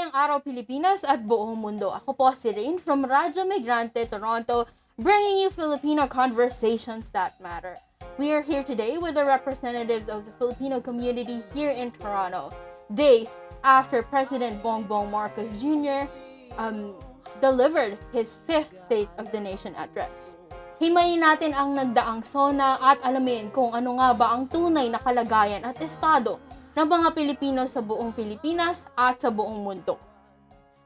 Kababayang Araw Pilipinas at buong mundo. Ako po si Rain from Radyo Migrante, Toronto, bringing you Filipino conversations that matter. We are here today with the representatives of the Filipino community here in Toronto, days after President Bongbong Marcos Jr. Delivered his fifth State of the Nation address. Himayin natin ang nagdaang SONA at alamin kung ano nga ba ang tunay na kalagayan at estado ng mga Pilipino sa buong Pilipinas at sa buong mundo.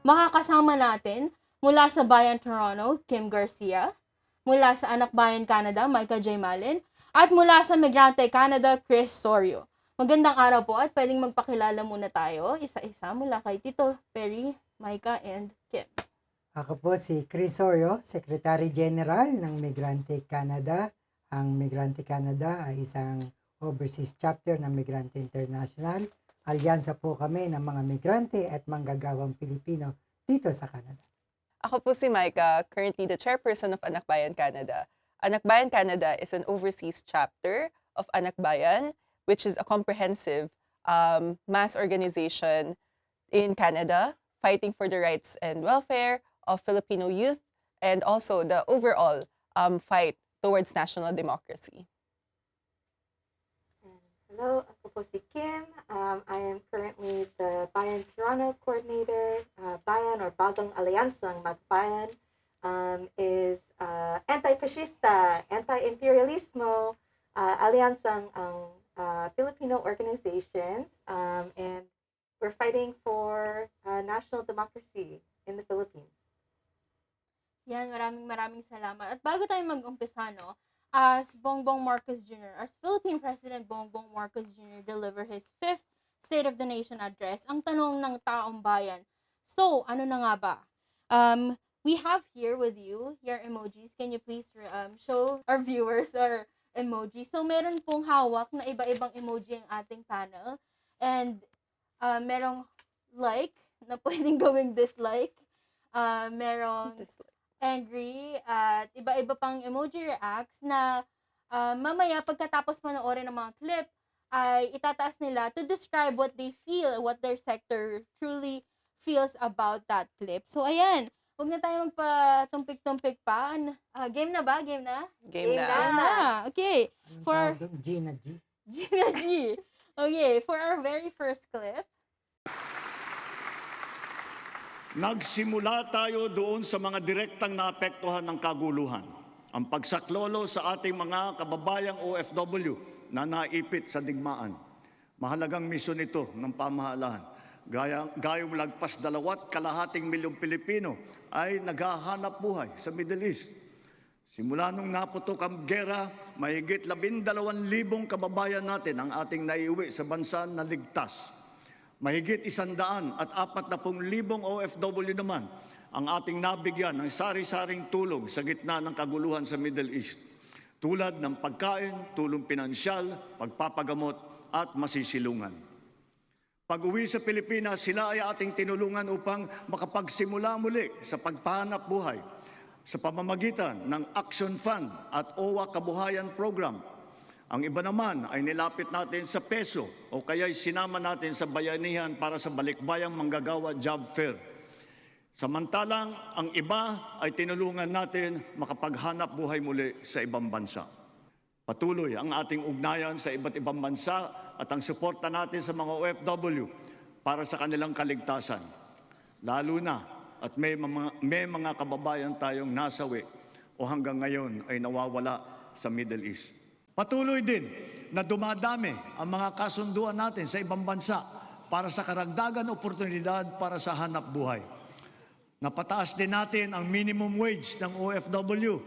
Makakasama natin mula sa Bayan Toronto, Kim Garcia, mula sa Anak Bayan Canada, Micah J. Malin, at mula sa Migrante Canada, Chris Sorio. Magandang araw po at pwedeng magpakilala muna tayo, isa-isa mula kay Tito, Perry, Micah, and Kim. Ako po si Chris Sorio, Secretary General ng Migrante Canada. Ang Migrante Canada ay isang overseas chapter ng Migrante International. Alyansa po kami ng mga migrante at manggagawang Pilipino dito sa Canada. Ako po si Micah, currently the chairperson of Anak Bayan Canada. Anak Bayan Canada is an overseas chapter of Anak Bayan, which is a comprehensive mass organization in Canada fighting for the rights and welfare of Filipino youth and also the overall fight towards national democracy. Hello, ako po si Kim. I am currently the Bayan Toronto coordinator. Bayan or Bagong Alyansang Magbayan is anti-fascista, anti-imperialismo, alyansang Filipino organizations, and we're fighting for national democracy in the Philippines. Yan, maraming salamat. At bago tayo mag-umpisa, no, as Bongbong Marcos Jr., as Philippine President Bongbong Marcos Jr. deliver his fifth State of the Nation address, ang tanong ng taong bayan, so, ano na nga ba? We have here with you your emojis. Can you please show our viewers our emojis? So, meron pong hawak na iba-ibang emoji ang ating panel. And merong like na pwedeng gawing dislike. Merong angry at iba-iba pang emoji reacts na mamaya pagkatapos panoorin ng mga clip ay itataas nila to describe what they feel, what their sector truly feels about that clip. So ayan, huwag na tayo magpatumpik-tumpik pa. Game na ba? Game na? Game na. Game na. Okay. Anong For tawag doon? Gina G. Gina G. Okay, for our very first clip, Nagsimula tayo doon sa mga direktang naapektuhan ng kaguluhan. Ang pagsaklolo sa ating mga kababayang OFW na naipit sa digmaan. Mahalagang misyon ito ng pamahalaan. Gayong lagpas 2.2 milyong Pilipino ay naghahanap buhay sa Middle East. Simula nung naputok ang gera, mahigit 12,000 kababayan natin ang ating naiuwi sa bansa na ligtas. Mahigit 140,000 OFW naman ang ating nabigyan ng sari-saring tulong sa gitna ng kaguluhan sa Middle East. Tulad ng pagkain, tulong pinansyal, pagpapagamot at masisilungan. Pag-uwi sa Pilipinas, sila ay ating tinulungan upang makapagsimula muli sa pagpahanap buhay sa pamamagitan ng Action Fund at OWA Kabuhayan Program. Ang iba naman ay nilapit natin sa peso o kaya'y sinama natin sa bayanihan para sa balikbayang manggagawa job fair. Samantalang ang iba ay tinulungan natin makapaghanap buhay muli sa ibang bansa. Patuloy ang ating ugnayan sa iba't ibang bansa at ang suporta natin sa mga OFW para sa kanilang kaligtasan. Lalo na at may mga kababayan tayong nasawi o hanggang ngayon ay nawawala sa Middle East. Patuloy din na dumadami ang mga kasunduan natin sa ibang bansa para sa karagdagan oportunidad para sa hanap buhay. Napataas din natin ang minimum wage ng OFW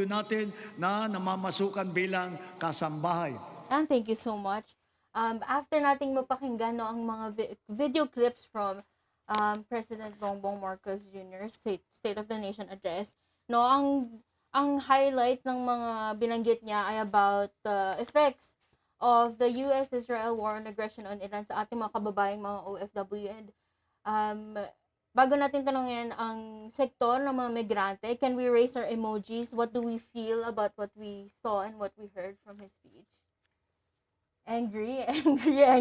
natin na namamasukan bilang kasambahay. and thank you so much. After nating mapakinggan no, ang mga video clips from President Bongbong Marcos Jr. State of the Nation address, no, ang highlight ng mga binanggit niya ay about the effects of the US-Israel war on aggression on Iran sa ating mga kababayang mga OFW. And bago natin tanongin ang sektor ng mga migrante, can we raise our emojis? What do we feel about what we saw and what we heard from his speech? Angry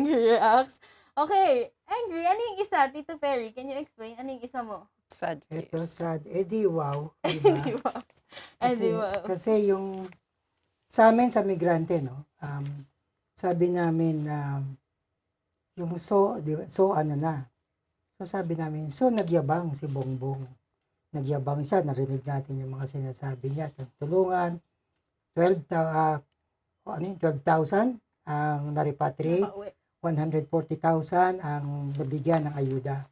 reacts. Okay, angry. Ano yung isa, Tito Perry? Can you explain? Ano yung isa mo? Sad face. Ito sad. Di wow. Diba? Di ba? Kasi, Di ba? kasi yung sa amin sa migrante, no, sabi namin yung di ba, ano na. So sabi namin, so nagyabang si Bongbong. Nagyabang siya, narinig natin yung mga sinasabi niya, tulungan, 12,000 ang na-repatriate, Nakauwi. 140,000 ang nabigyan ng ayuda.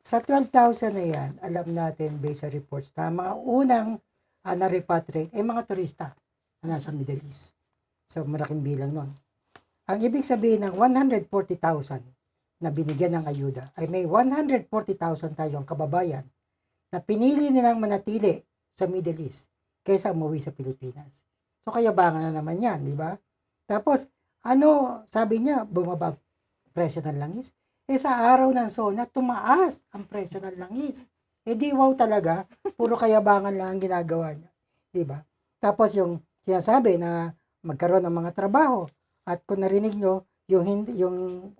Sa 12,000 na yan, alam natin based sa reports na mga unang na-repatriate ay mga turista na nasa Middle East. So malaking bilang nun. Ang ibig sabihin ng 140,000 na binigyan ng ayuda ay may 140,000 tayong kababayan na pinili nilang manatili sa Middle East kaysa umuwi sa Pilipinas. So kayabangan na naman yan, di ba? Tapos, sabi niya, bumaba ang presyo ng langis. Sa araw ng SONA, tumaas ang presyo ng langis. Di wow talaga, puro kayabangan lang ang ginagawa niya. Di ba? Tapos yung sinasabi na magkaroon ng mga trabaho at kung narinig nyo, yung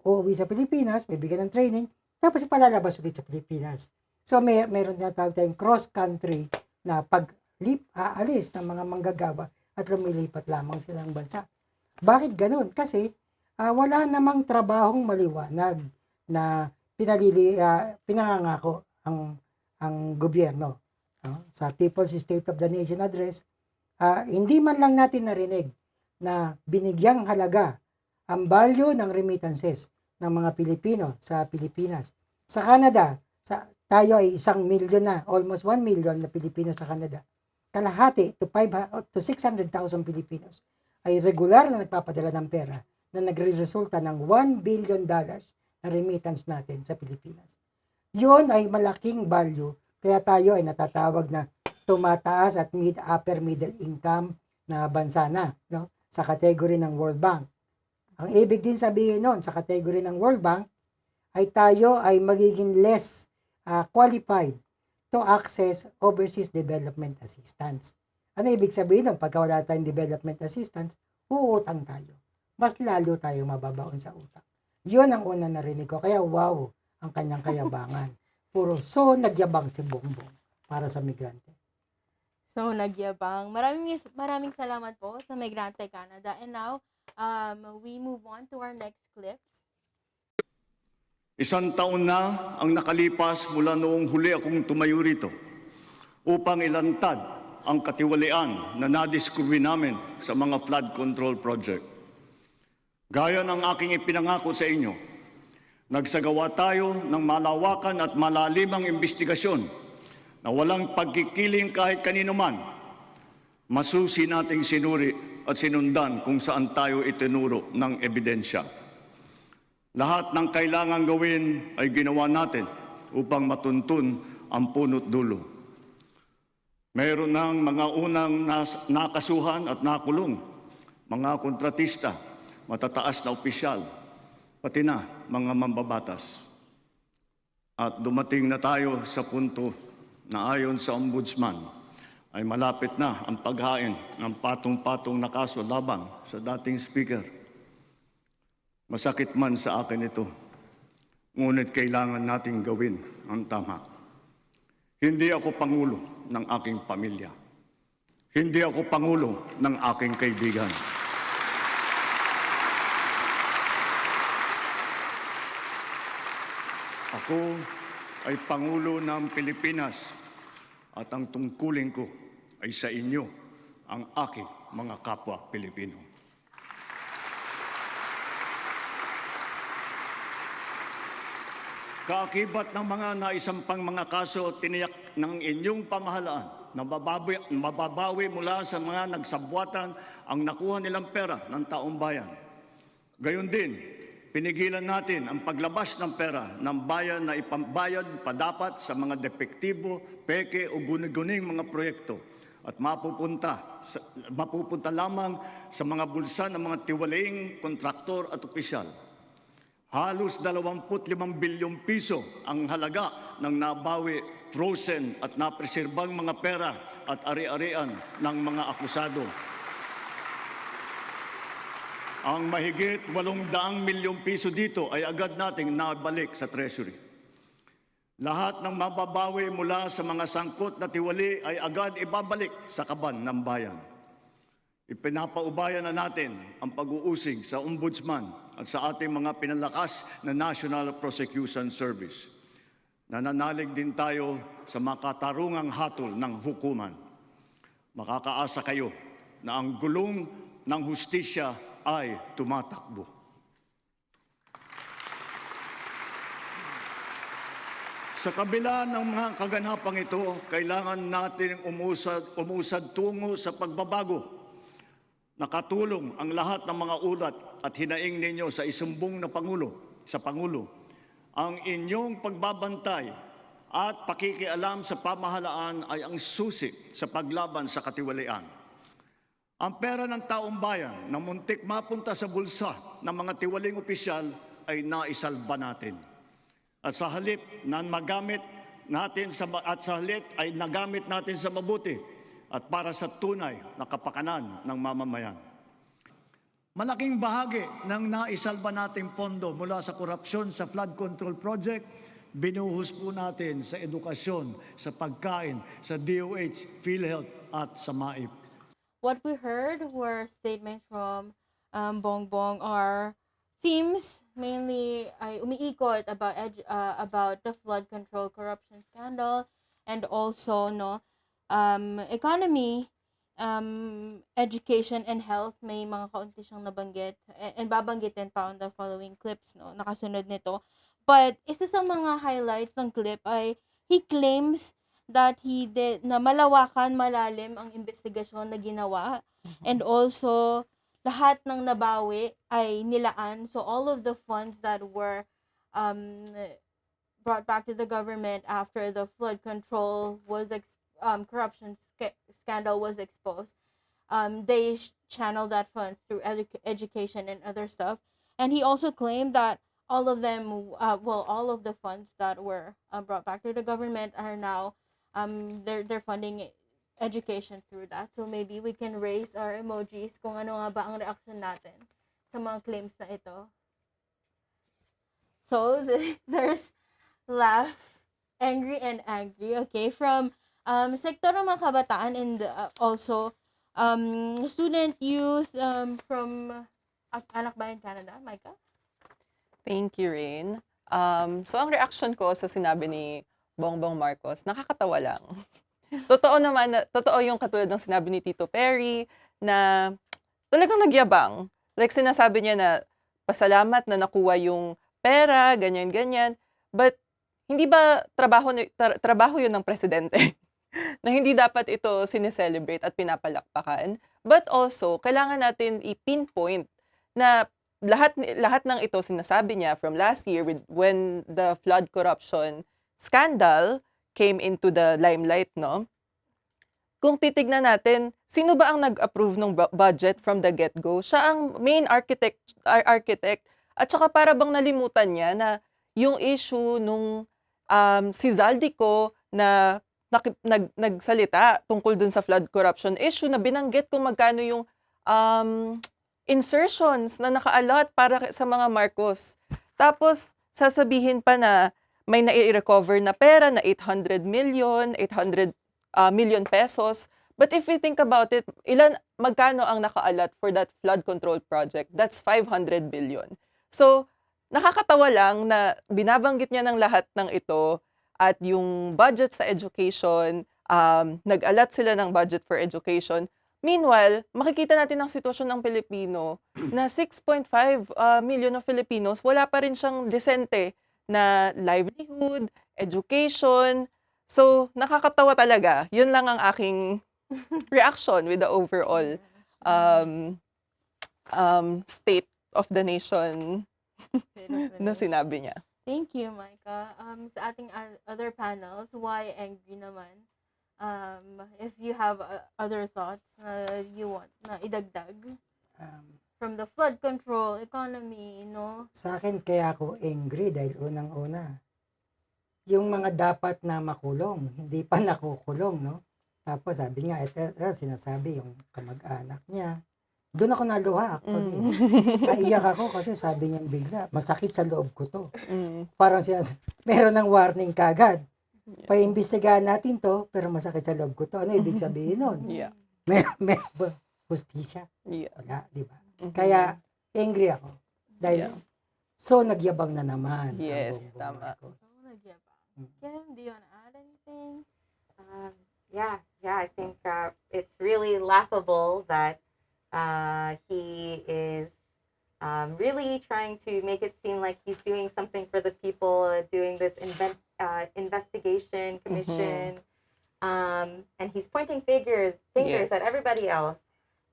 uuwi sa Pilipinas, may bigyan ng training, tapos palalabas ulit sa Pilipinas. So meron na tawag tayong cross-country na aalis ng mga manggagawa at lumilipat lamang silang bansa. Bakit ganun? Kasi wala namang trabahong maliwanag na pinangangako ang gobyerno. Sa People's State of the Nation Address, hindi man lang natin narinig na binigyang halaga ang value ng remittances ng mga Pilipino sa Pilipinas. Sa Canada, tayo ay 1 million na, almost 1 million na Pilipino sa Canada. Kalahati to 600,000 Filipinos ay regular na nagpapadala ng pera na nagre-resulta ng $1 billion na remittance natin sa Pilipinas. Yun ay malaking value, kaya tayo ay natatawag na tumataas at upper middle income na bansa na, no? Sa category ng World Bank. Ang ibig din sabihin nun, sa category ng World Bank, ay tayo ay magiging less qualified to access overseas development assistance. Ano ibig sabihin nun? Pagka wala tayong development assistance, uutang tayo. Mas lalo tayo mababaon sa utang. Yun ang una narinig ko. Kaya wow, ang kanyang kayabangan. Puro nagyabang si Bongbong para sa migrante. So, nagyabang. Maraming salamat po sa Migrante Canada. And now, we move on to our next clips. 1 taon na ang nakalipas mula noong huli akong tumayo rito upang ilantad ang katiwalian na nadiskubre namin sa mga flood control project. Gaya ng aking ipinangako sa inyo, nagsagawa tayo ng malawakan at malalimang investigasyon na walang pagkikiling kahit kanino man. Masusi nating sinuri at sinundan kung saan tayo itinuro ng ebidensya. Lahat ng kailangang gawin ay ginawa natin upang matuntun ang punot dulo. Mayroon ng mga unang nakasuhan at nakulong, mga kontratista, matataas na opisyal, pati na mga mambabatas. At dumating na tayo sa punto na ayon sa Ombudsman ay malapit na ang paghain ng patong-patong na kaso laban sa dating speaker. Masakit man sa akin ito, ngunit kailangan nating gawin ang tama. Hindi ako pangulo ng aking pamilya. Hindi ako pangulo ng aking kaibigan. Ako ay pangulo ng Pilipinas at ang tungkulin ko ay sa inyo, ang aking mga kapwa Pilipino. Kaakibat ng mga naisampang mga kaso tiniyak ng inyong pamahalaan na mababawi mula sa mga nagsabwatan ang nakuha nilang pera ng taong bayan. Gayon din, pinigilan natin ang paglabas ng pera ng bayan na ipambayad padapat sa mga depektibo, peke o guni-guning mga proyekto at mapupunta lamang sa mga bulsa ng mga tiwalaing kontraktor at opisyal. Halos 25 bilyong piso ang halaga ng nabawi, frozen at napreserbang mga pera at ari-arian ng mga akusado. Ang mahigit 800 milyong piso dito ay agad nating nabalik sa Treasury. Lahat ng mababawi mula sa mga sangkot na tiwali ay agad ibabalik sa kaban ng bayan. Ipinapaubayan na natin ang pag-uusig sa Ombudsman at sa ating mga pinalakas na National Prosecution Service. Nananalig din tayo sa makatarungang hatol ng hukuman. Makakaasa kayo na ang gulong ng hustisya ay tumatakbo. Sa kabila ng mga kaganapang ito, kailangan natin umusad tungo sa pagbabago. Nakatulong ang lahat ng mga ulat at hinaing ninyo sa isumbong na Pangulo. Ang inyong pagbabantay at pakikialam sa pamahalaan ay ang susi sa paglaban sa katiwalian. Ang pera ng taong bayan na muntik mapunta sa bulsa ng mga tiwaling opisyal ay naisalba natin. At sa halip na nagamit natin ay nagamit natin sa mabuti at para sa tunay na kapakanan ng mamamayan. Malaking bahagi ng naisalba nating pondo mula sa korupsyon sa flood control project, binuhos po natin sa edukasyon, sa pagkain, sa DOH, PhilHealth at sa MAIP. What we heard were statements from Bongbong are themes mainly ay umiikot about the flood control corruption scandal and also economy, education and health. May mga kaunti siyang nabanggit and babanggitin pa on the following clips nakasunod nito. But isa sa mga highlights ng clip ay he claims that na malalim ang investigasyon na ginawa and also lahat ng nabawi ay nilaan. So all of the funds that were brought back to the government after the flood control was corruption scandal was exposed, they channeled that funds through education and other stuff. And he also claimed that all of the funds that were brought back to the government are now they're funding education through that. So maybe we can raise our emojis kung ano nga ba ang reaction natin sa mga claims na ito. So there's laugh, angry and angry, okay, from sektor ng mga kabataan and also student youth from Anak Bayan Canada. Micah? Thank you, Rain. So ang reaction ko sa sinabi ni Bongbong Marcos, nakakatawa lang. Totoo yung katulad ng sinabi ni Tito Perry na talagang nagyabang. Like sinasabi niya na pasalamat na nakuha yung pera, ganyan-ganyan. But hindi ba trabaho yun ng presidente? Na hindi dapat ito sineselebrate at pinapalakpakan. But also, kailangan natin i-pinpoint na lahat ng ito sinasabi niya from last year when the flood corruption scandal came into the limelight, no? Kung titignan natin, sino ba ang nag-approve ng budget from the get-go? Siya ang main architect. At saka para bang nalimutan niya na yung issue nung si Zaldico na nagsalita tungkol dun sa flood corruption issue na binanggit kung magkano yung insertions na naka-allot para sa mga Marcos. Tapos, sasabihin pa na may nai-recover na pera na 800 million pesos. But if we think about it, magkano ang naka-allot for that flood control project? That's 500 billion. So, nakakatawa lang na binabanggit niya ng lahat ng ito at yung budget sa education, nag-allot sila ng budget for education. Meanwhile, makikita natin ang sitwasyon ng Pilipino na 6.5 million of Filipinos, wala pa rin siyang desente na livelihood, education. So, nakakatawa talaga. Yun lang ang aking reaction with the overall state of the nation na sinabi niya. Thank you, Micah. Sa ating other panels, why angry naman? If you have other thoughts na you want na idagdag from the flood control, economy, no? Sa akin, kaya ako angry dahil unang-una, yung mga dapat na makulong, hindi pa nakukulong, no? Tapos sabi nga, ito sinasabi yung kamag-anak niya Doon ako naluha actually. Naiyak ako kasi sabi niya bigla, masakit sa loob ko to. Parang siya, meron ng warning kagad. Paimbestigahan natin to, pero masakit sa loob ko to. Ano ibig sabihin nun? Yeah. May hustisya. Yeah. Wala, di ba? Kaya, angry ako. Dahil, Yeah. so nagyabang na naman. ang Yes, Bongbong tama. Marcos. So, nagyabang. Kim, do you wanna add anything? Yeah, I think it's really laughable that he is really trying to make it seem like he's doing something for the people, doing this investigation commission, and he's pointing fingers Yes. at everybody else.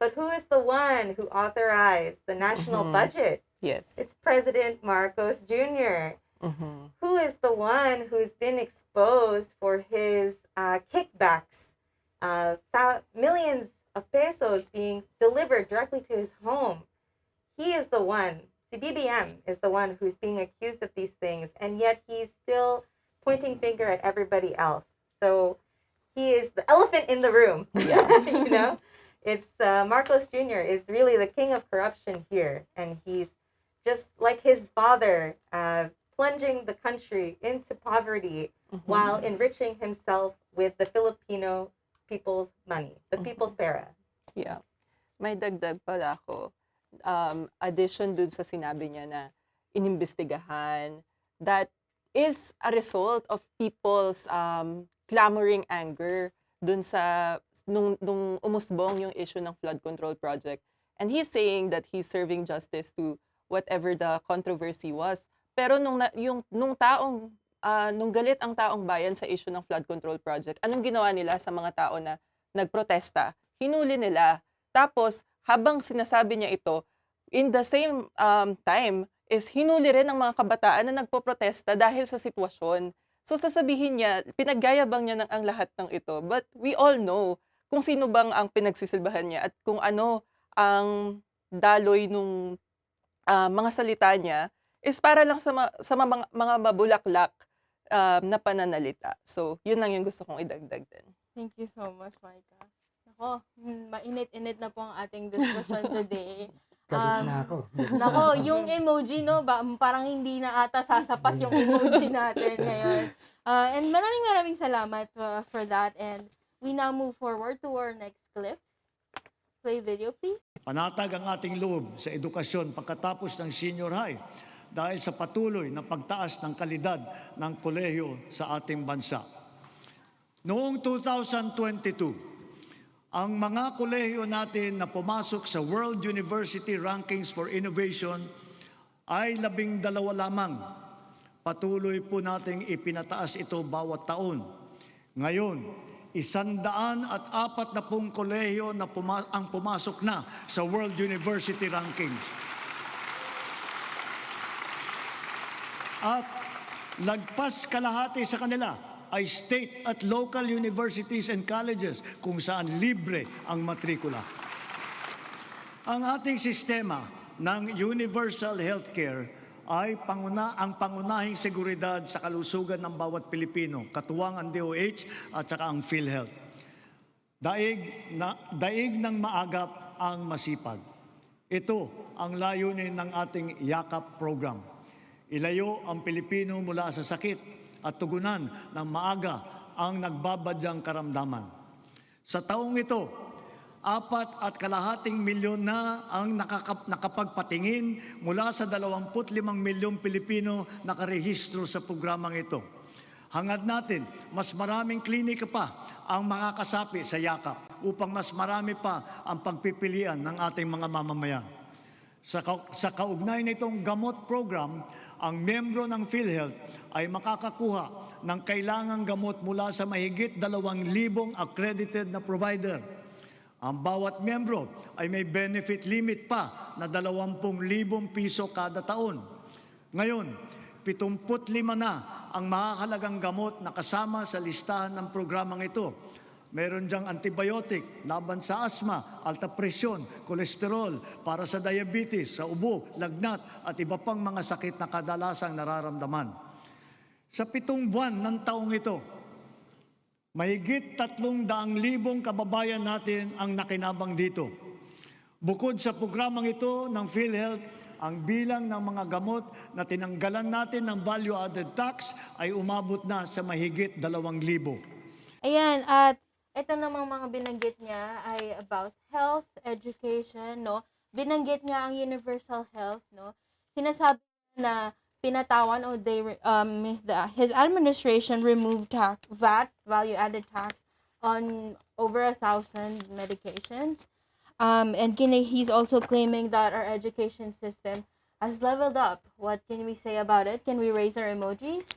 But who is the one who authorized the national budget? Yes. It's President Marcos Jr. Mhm. Who is the one who's been exposed for his kickbacks, millions of pesos being delivered directly to his home? He is the one, si BBM is the one who's being accused of these things, and yet he's still pointing finger at everybody else. So he is the elephant in the room. Yeah. You know, it's Marcos Jr. is really the king of corruption here, and he's just like his father, plunging the country into poverty while enriching himself with the Filipino people's money, the people's pera. Yeah. May dagdag pala ako. Addition dun sa sinabi niya na inimbestigahan, that is a result of people's clamoring anger dun sa nung umusbong yung issue ng flood control project. And he's saying that he's serving justice to whatever the controversy was. Pero nung galit ang taong bayan sa issue ng flood control project, anong ginawa nila sa mga tao na nagprotesta? Hinuli nila. Tapos, habang sinasabi niya ito, in the same time, is hinuli rin ang mga kabataan na nagpoprotesta dahil sa sitwasyon. So, sasabihin niya, pinaggayabang niya ang lahat ng ito. But we all know kung sino bang ang pinagsisilbahan niya at kung ano ang daloy nung mga salita niya is para lang sa mga mabulaklak na pananalita. So, yun lang yung gusto kong idagdag din. Thank you so much, Micah. Ako, mainit-init na po ang ating discussion today. Galit na ako. Nako, yung emoji, no, parang hindi na ata sasapat yung emoji natin ngayon. And maraming salamat for that. And we now move forward to our next clip. Play video, please. Panatag ang ating loob sa edukasyon pagkatapos ng senior high dahil sa patuloy na pagtaas ng kalidad ng kolehiyo sa ating bansa. Noong 2022, ang mga kolehiyo natin na pumasok sa World University Rankings for Innovation ay 12 lamang. Patuloy po nating ipinataas ito bawat taon. Ngayon, 140 kolehiyo na ang pumasok na sa World University Rankings. At lagpas kalahati sa kanila ay state at local universities and colleges kung saan libre ang matrikula. Ang ating sistema ng universal healthcare ay ang pangunahing seguridad sa kalusugan ng bawat Pilipino, katuwang ang DOH at saka ang PhilHealth. Daig ng maagap ang masipag. Ito ang layunin ng ating YAKAP program. Ilayo ang Pilipino mula sa sakit at tugunan ng maaga ang nagbabadyang karamdaman. Sa taong ito, 4.5 milyon na ang nakapagpatingin mula sa 25 milyong Pilipino nakarehistro sa programang ito. Hangad natin, mas maraming klinika pa ang makakasapi sa YAKAP upang mas marami pa ang pagpipilian ng ating mga mamamayan. Sa kaugnay nitong gamot program, ang miyembro ng PhilHealth ay makakakuha ng kailangang gamot mula sa mahigit 2,000 accredited na provider. Ang bawat miyembro ay may benefit limit pa na 20,000 piso kada taon. Ngayon, 75 na ang makakalagang gamot na kasama sa listahan ng programang ito. Meron diyang antibiotic, laban sa asma, alta presyon, kolesterol, para sa diabetes, sa ubo, lagnat, at iba pang mga sakit na kadalasang nararamdaman. Sa 7 buwan ng taong ito, mahigit 300,000 kababayan natin ang nakinabang dito. Bukod sa programang ito ng PhilHealth, ang bilang ng mga gamot na tinanggalan natin ng value-added tax ay umabot na sa mahigit 2,000. Ayan, at ito namang mga binanggit niya ay about health, education, no? Binanggit niya ang universal health, no? Sinasabi niya na pinatawan o his administration removed VAT, value-added tax, on over 1,000 medications. And he's also claiming that our education system has leveled up. What can we say about it? Can we raise our emojis?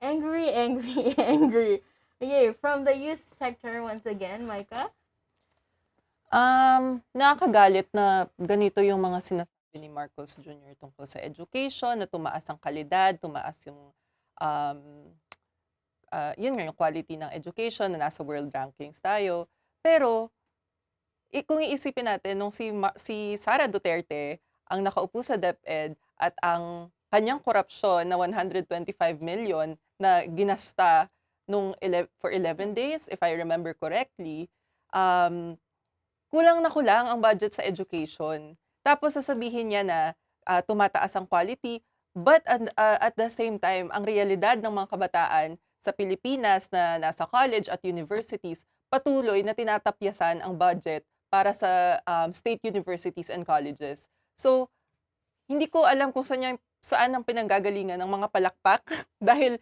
Angry, angry, angry. Okay, from the youth sector once again, Micah. Nakakagalit na ganito yung mga sinasabi ni Marcos Jr. tungkol sa education, na tumaas ang kalidad, tumaas yung, yun nga, yung quality ng education, na nasa world rankings tayo. Pero, kung iisipin natin, nung si Sara Duterte ang nakaupo sa DepEd at ang kanyang korupsyon na 125 million na ginasta for 11 days, if I remember correctly, kulang na kulang ang budget sa education. Tapos sasabihin niya na tumataas ang quality, but at the same time, ang realidad ng mga kabataan sa Pilipinas na nasa college at universities, patuloy na tinatapyasan ang budget para sa state universities and colleges. So, hindi ko alam kung saan ang pinanggagalingan ng mga palakpak dahil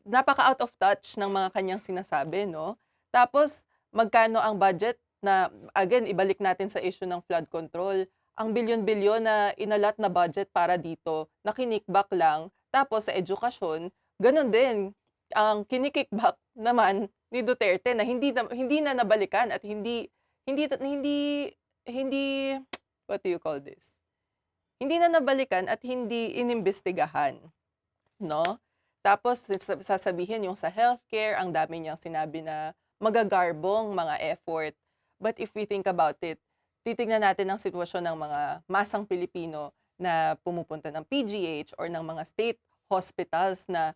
napaka-out of touch ng mga kanyang sinasabi, no? Tapos, magkano ang budget na, again, ibalik natin sa issue ng flood control. Ang bilyon-bilyon na inalat na budget para dito, na kinikback lang. Tapos, sa edukasyon, ganun din. Ang kinikikback naman ni Duterte na hindi na nabalikan at hindi what do you call this? Hindi na nabalikan at hindi inimbestigahan, no? Tapos sasabihin yung sa healthcare, ang dami niyang sinabi na magagarbong mga effort. But if we think about it, titingnan natin ang sitwasyon ng mga masang Pilipino na pumupunta ng PGH or ng mga state hospitals na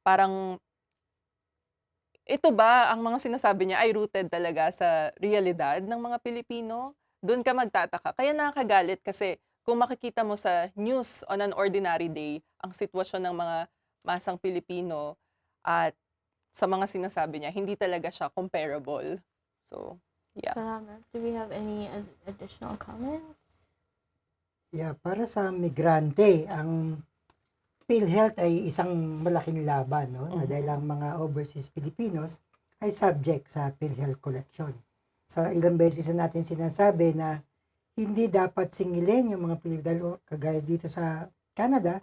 parang ito ba ang mga sinasabi niya ay rooted talaga sa realidad ng mga Pilipino? Doon ka magtataka. Kaya nakakagalit kasi kung makikita mo sa news on an ordinary day, ang sitwasyon ng mga masang Pilipino at sa mga sinasabi niya, hindi talaga siya comparable. So, yeah. Salamat. Do we have any additional comments? Yeah, para sa migrante, ang PhilHealth ay isang malaking laban, no? Na dahil ang mga overseas Filipinos ay subject sa PhilHealth collection. So, ilang beses na natin sinasabi na hindi dapat singilin yung mga Pilipino dahil kagaya dito sa Canada,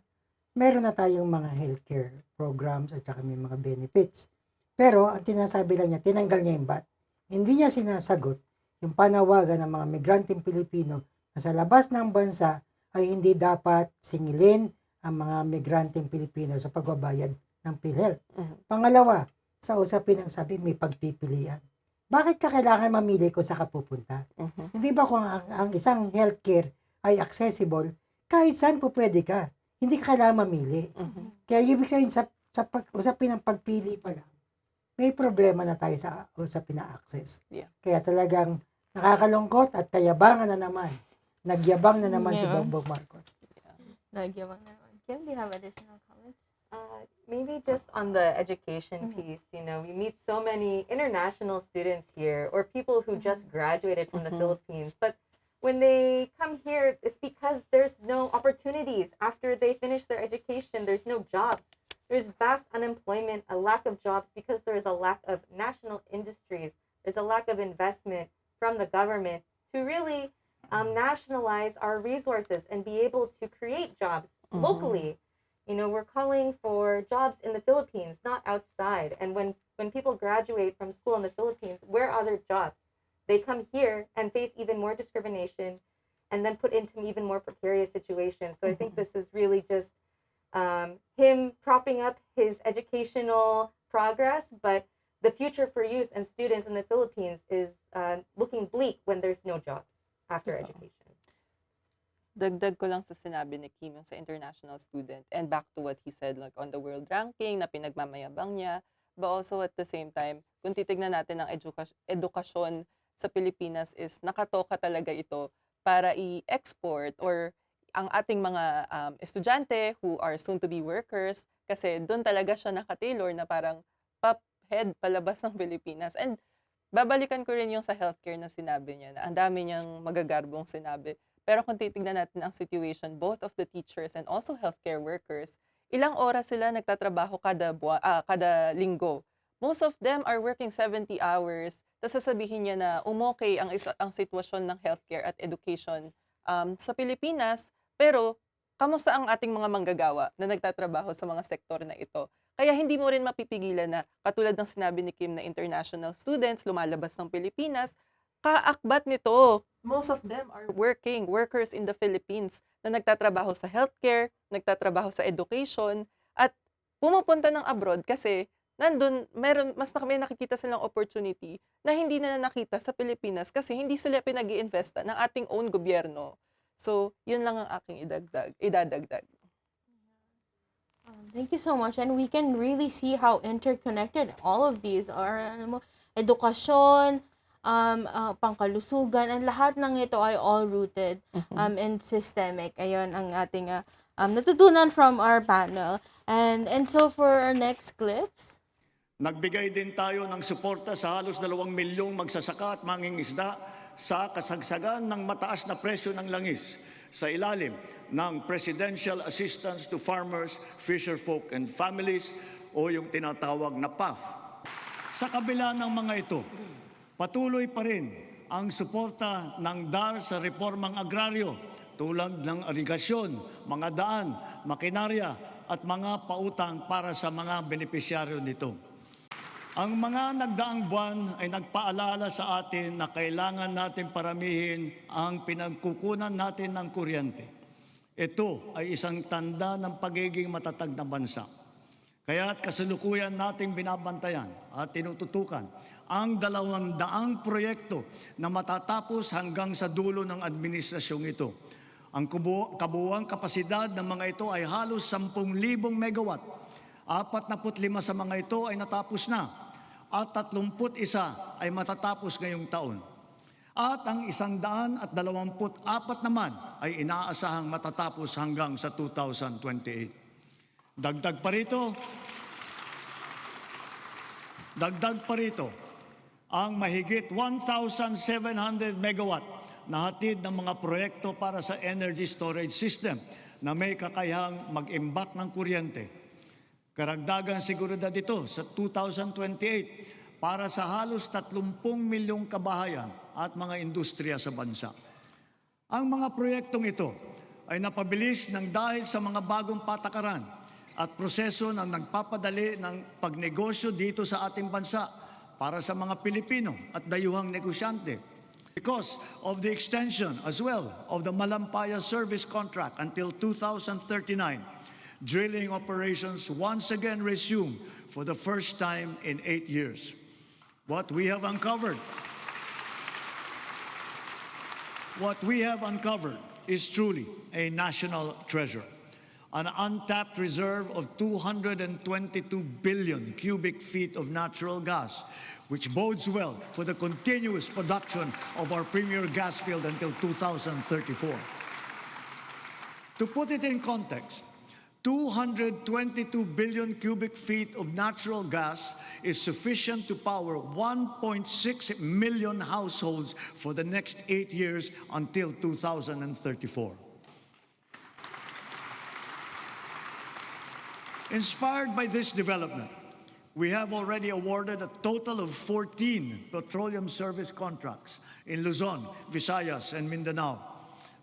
meron na tayong mga healthcare programs at saka may mga benefits. Pero, ang tinasabi lang niya, tinanggal niya yung VAT. Hindi niya sinasagot yung panawagan ng mga migranteng Pilipino na sa labas ng bansa ay hindi dapat singilin ang mga migranteng Pilipino sa pagbabayad ng PhilHealth. Pangalawa, sa usapin ng sabi, may pagpipilian. Bakit ka kailangan mamili kung saan ka pupunta? Hindi ba kung ang isang healthcare ay accessible, kahit saan po pwede ka. Hindi ka kailangan mamili. Kaya ibig sabihin, sa usapin ng pagpili pa lang, may problema na tayo sa usapin na access. Yeah. Kaya talagang nakakalungkot at kayabangan na naman. Nagyabang na naman si Yeah. Bongbong Marcos. Nagyabang naman. Kim, do you have additional comments? Maybe just on the education piece, we meet so many international students here or people who just graduated from the Philippines. But when they come here, it's because there's no opportunities. After they finish their education, there's no jobs. There's vast unemployment, a lack of jobs because there's a lack of national industries. There's a lack of investment from the government to really nationalize our resources and be able to create jobs locally. We're calling for jobs in the Philippines, not outside. And when people graduate from school in the Philippines, where are their jobs? They come here and face even more discrimination and then put into even more precarious situations. So I think this is really just him propping up his educational progress, but the future for youth and students in the Philippines is looking bleak when there's no jobs after education. Dagdag ko lang sa sinabi ni Kim yung sa international student and back to what he said like on the world ranking na pinagmamayabang niya, but also at the same time, kung titignan natin ang edukasyon sa Pilipinas is nakatoka talaga ito para i-export or ang ating mga estudyante who are soon-to-be workers, kasi doon talaga siya nakatailor na parang head palabas ng Pilipinas. And babalikan ko rin yung sa healthcare na sinabi niya, na ang dami niyang magagarbong sinabi. Pero kung titignan natin ang situation, both of the teachers and also healthcare workers, ilang oras sila nagtatrabaho kada linggo. Most of them are working 70 hours. Tapos sasabihin niya na umokay ang sitwasyon ng healthcare at education sa Pilipinas, pero kamusta ang ating mga manggagawa na nagtatrabaho sa mga sektor na ito? Kaya hindi mo rin mapipigilan na, katulad ng sinabi ni Kim, na international students lumalabas ng Pilipinas, kaakbat nito. Most of them are workers in the Philippines na nagtatrabaho sa healthcare, nagtatrabaho sa education, at pumupunta ng abroad kasi nandun, may nakikita silang opportunity na hindi na nakita sa Pilipinas kasi hindi sila pinag-iinvesta ng ating own gobyerno. So, yun lang ang aking idadagdag. Thank you so much. And we can really see how interconnected all of these are. Ano mo, edukasyon, pangkalusugan, and lahat ng ito ay all rooted and systemic. Ayun ang ating natutunan from our panel. And so for our next clips, Nagbigay din tayo ng suporta sa halos 2 milyong magsasaka at mangingisda sa kasagsagan ng mataas na presyo ng langis sa ilalim ng Presidential Assistance to Farmers, Fisherfolk and Families o yung tinatawag na PAF. Sa kabila ng mga ito, patuloy pa rin ang suporta ng DAR sa reformang agraryo tulad ng irigasyon, mga daan, makinarya at mga pautang para sa mga benepisyaryo nito. Ang mga nagdaang buwan ay nagpaalala sa atin na kailangan natin paramihin ang pinagkukunan natin ng kuryente. Ito ay isang tanda ng pagiging matatag na bansa. Kaya't kasalukuyan nating binabantayan at tinututukan ang 200 proyekto na matatapos hanggang sa dulo ng administrasyong ito. Ang kabuuang kapasidad ng mga ito ay halos 10,000 megawatt. 45 sa mga ito ay natapos na at 31 ay matatapos ngayong taon. At ang 124 naman ay inaasahang matatapos hanggang sa 2028. Dagdag pa rito ang mahigit 1,700 megawatt na hatid ng mga proyekto para sa energy storage system na may kakayahang mag-imbak ng kuryente. Karagdagang seguridad ito sa 2028 para sa halos 30 milyong kabahayan at mga industriya sa bansa. Ang mga proyektong ito ay napabilis ng dahil sa mga bagong patakaran at proseso na nagpapadali ng pagnegosyo dito sa ating bansa para sa mga Pilipino at dayuhang negosyante. Because of the extension as well of the Malampaya service contract until 2039, drilling operations once again resume for the first time in 8 years. What we have uncovered is truly a national treasure. An untapped reserve of 222 billion cubic feet of natural gas, which bodes well for the continuous production of our premier gas field until 2034. To put it in context, 222 billion cubic feet of natural gas is sufficient to power 1.6 million households for the next 8 years until 2034. Inspired by this development, we have already awarded a total of 14 petroleum service contracts in Luzon, Visayas, and Mindanao.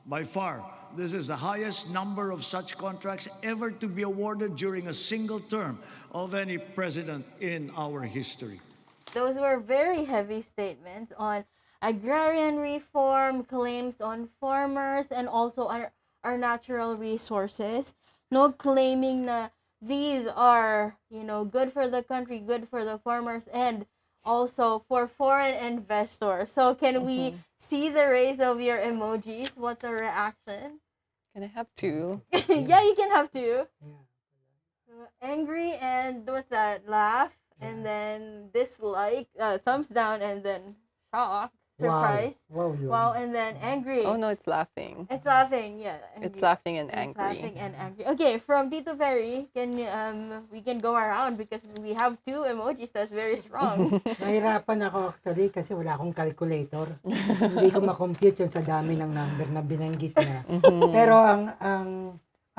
By far, this is the highest number of such contracts ever to be awarded during a single term of any president in our history. those were very heavy statements on agrarian reform, claims on farmers, and also our natural resources. No, claiming na these are, good for the country, good for the farmers, and also for foreign investors. So can we see the raise of your emojis? What's our reaction? Can I have two? Yeah, you can have two. Yeah. Angry and what's that? Laugh, and then dislike, thumbs down, and then shock. surprised. Wow, yun. Wow, and then angry. Oh no, it's laughing. It's laughing, yeah. It's angry. laughing and It's angry. laughing and angry. Okay, from Tito Ferry, we can go around because we have 2 emojis that's very strong. Nahirapan ako actually kasi wala akong calculator. Hindi ko ma-compute yun sa dami ng number na binanggit niya. Pero ang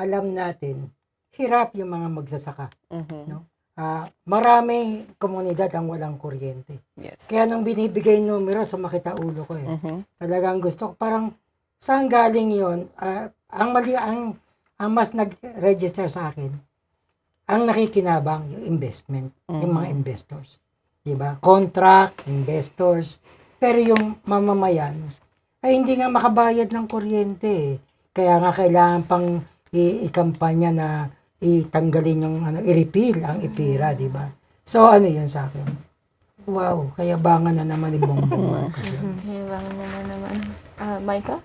alam natin, hirap yung mga magsasaka. No? Marami komunidad ang walang kuryente. Yes. Kaya nung binibigay numero, sumakit ang ulo ko eh. Talagang gusto ko, parang saan galing yun? Ang mas nag-register sa akin, ang nakikinabang, yung investment, yung mga investors. Diba? Contract, investors. Pero yung mamamayan, ay hindi nga makabayad ng kuryente eh. Kaya nga kailangan pang i-kampanya na itanggalin yung i-repeal ang IPIRA, di ba? So ano yun sa akin? Wow, kaya bangan na naman ni Bongbong Marcos yun. Kailangan naman. Micah?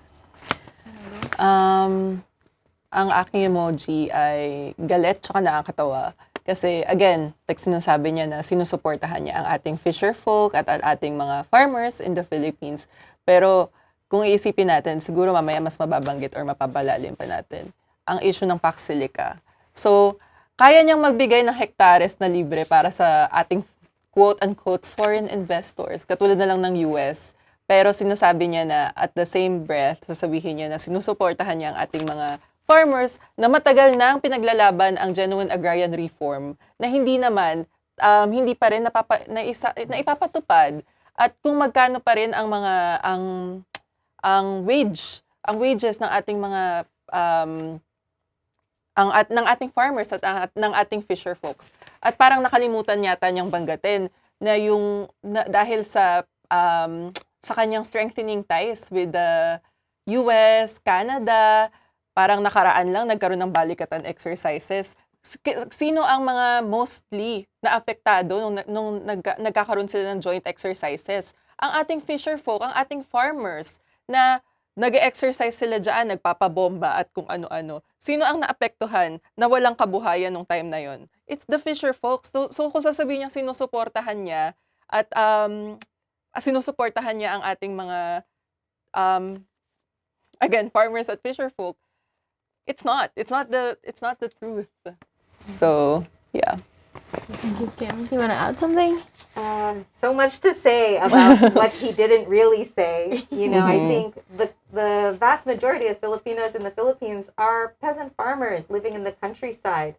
Ang aking emoji ay galit tsaka nakakatawa. Kasi again, like sinasabi niya na sinusuportahan niya ang ating fisher folk at ang ating mga farmers in the Philippines. Pero kung iisipin natin, siguro mamaya mas mababanggit or mapapalalim pa natin ang issue ng Pax Silica. So, kaya niyang magbigay ng hektares na libre para sa ating quote-unquote foreign investors, katulad na lang ng US. Pero sinasabi niya na at the same breath, sasabihin niya na sinusuportahan niya ang ating mga farmers na matagal nang pinaglalaban ang genuine agrarian reform na hindi naman, hindi pa rin naipapatupad. At kung magkano pa rin ang mga, ang wages ng ating mga ng ating farmers at ng ating fisher folks. At parang nakalimutan yata niyang banggatin na dahil sa kanyang strengthening ties with the US, Canada, parang nakaraan lang nagkaroon ng balikatan exercises. Sino ang mga mostly na apektado nung nagkakaroon sila ng joint exercises? Ang ating fisher folk, ang ating farmers na nag-exercise sila dyan, nagpapabomba at kung ano-ano. Sino ang naapektuhan na walang kabuhayan nung time na yon? It's the fisher folks. So kung sasabihin niya sinusuportahan niya at sinusuportahan niya ang ating mga again, farmers at fisher folk, it's not the truth. So, yeah. Thank you, Kim. Do you want to add something? So much to say about what he didn't really say. You know, I think the vast majority of Filipinos in the Philippines are peasant farmers living in the countryside.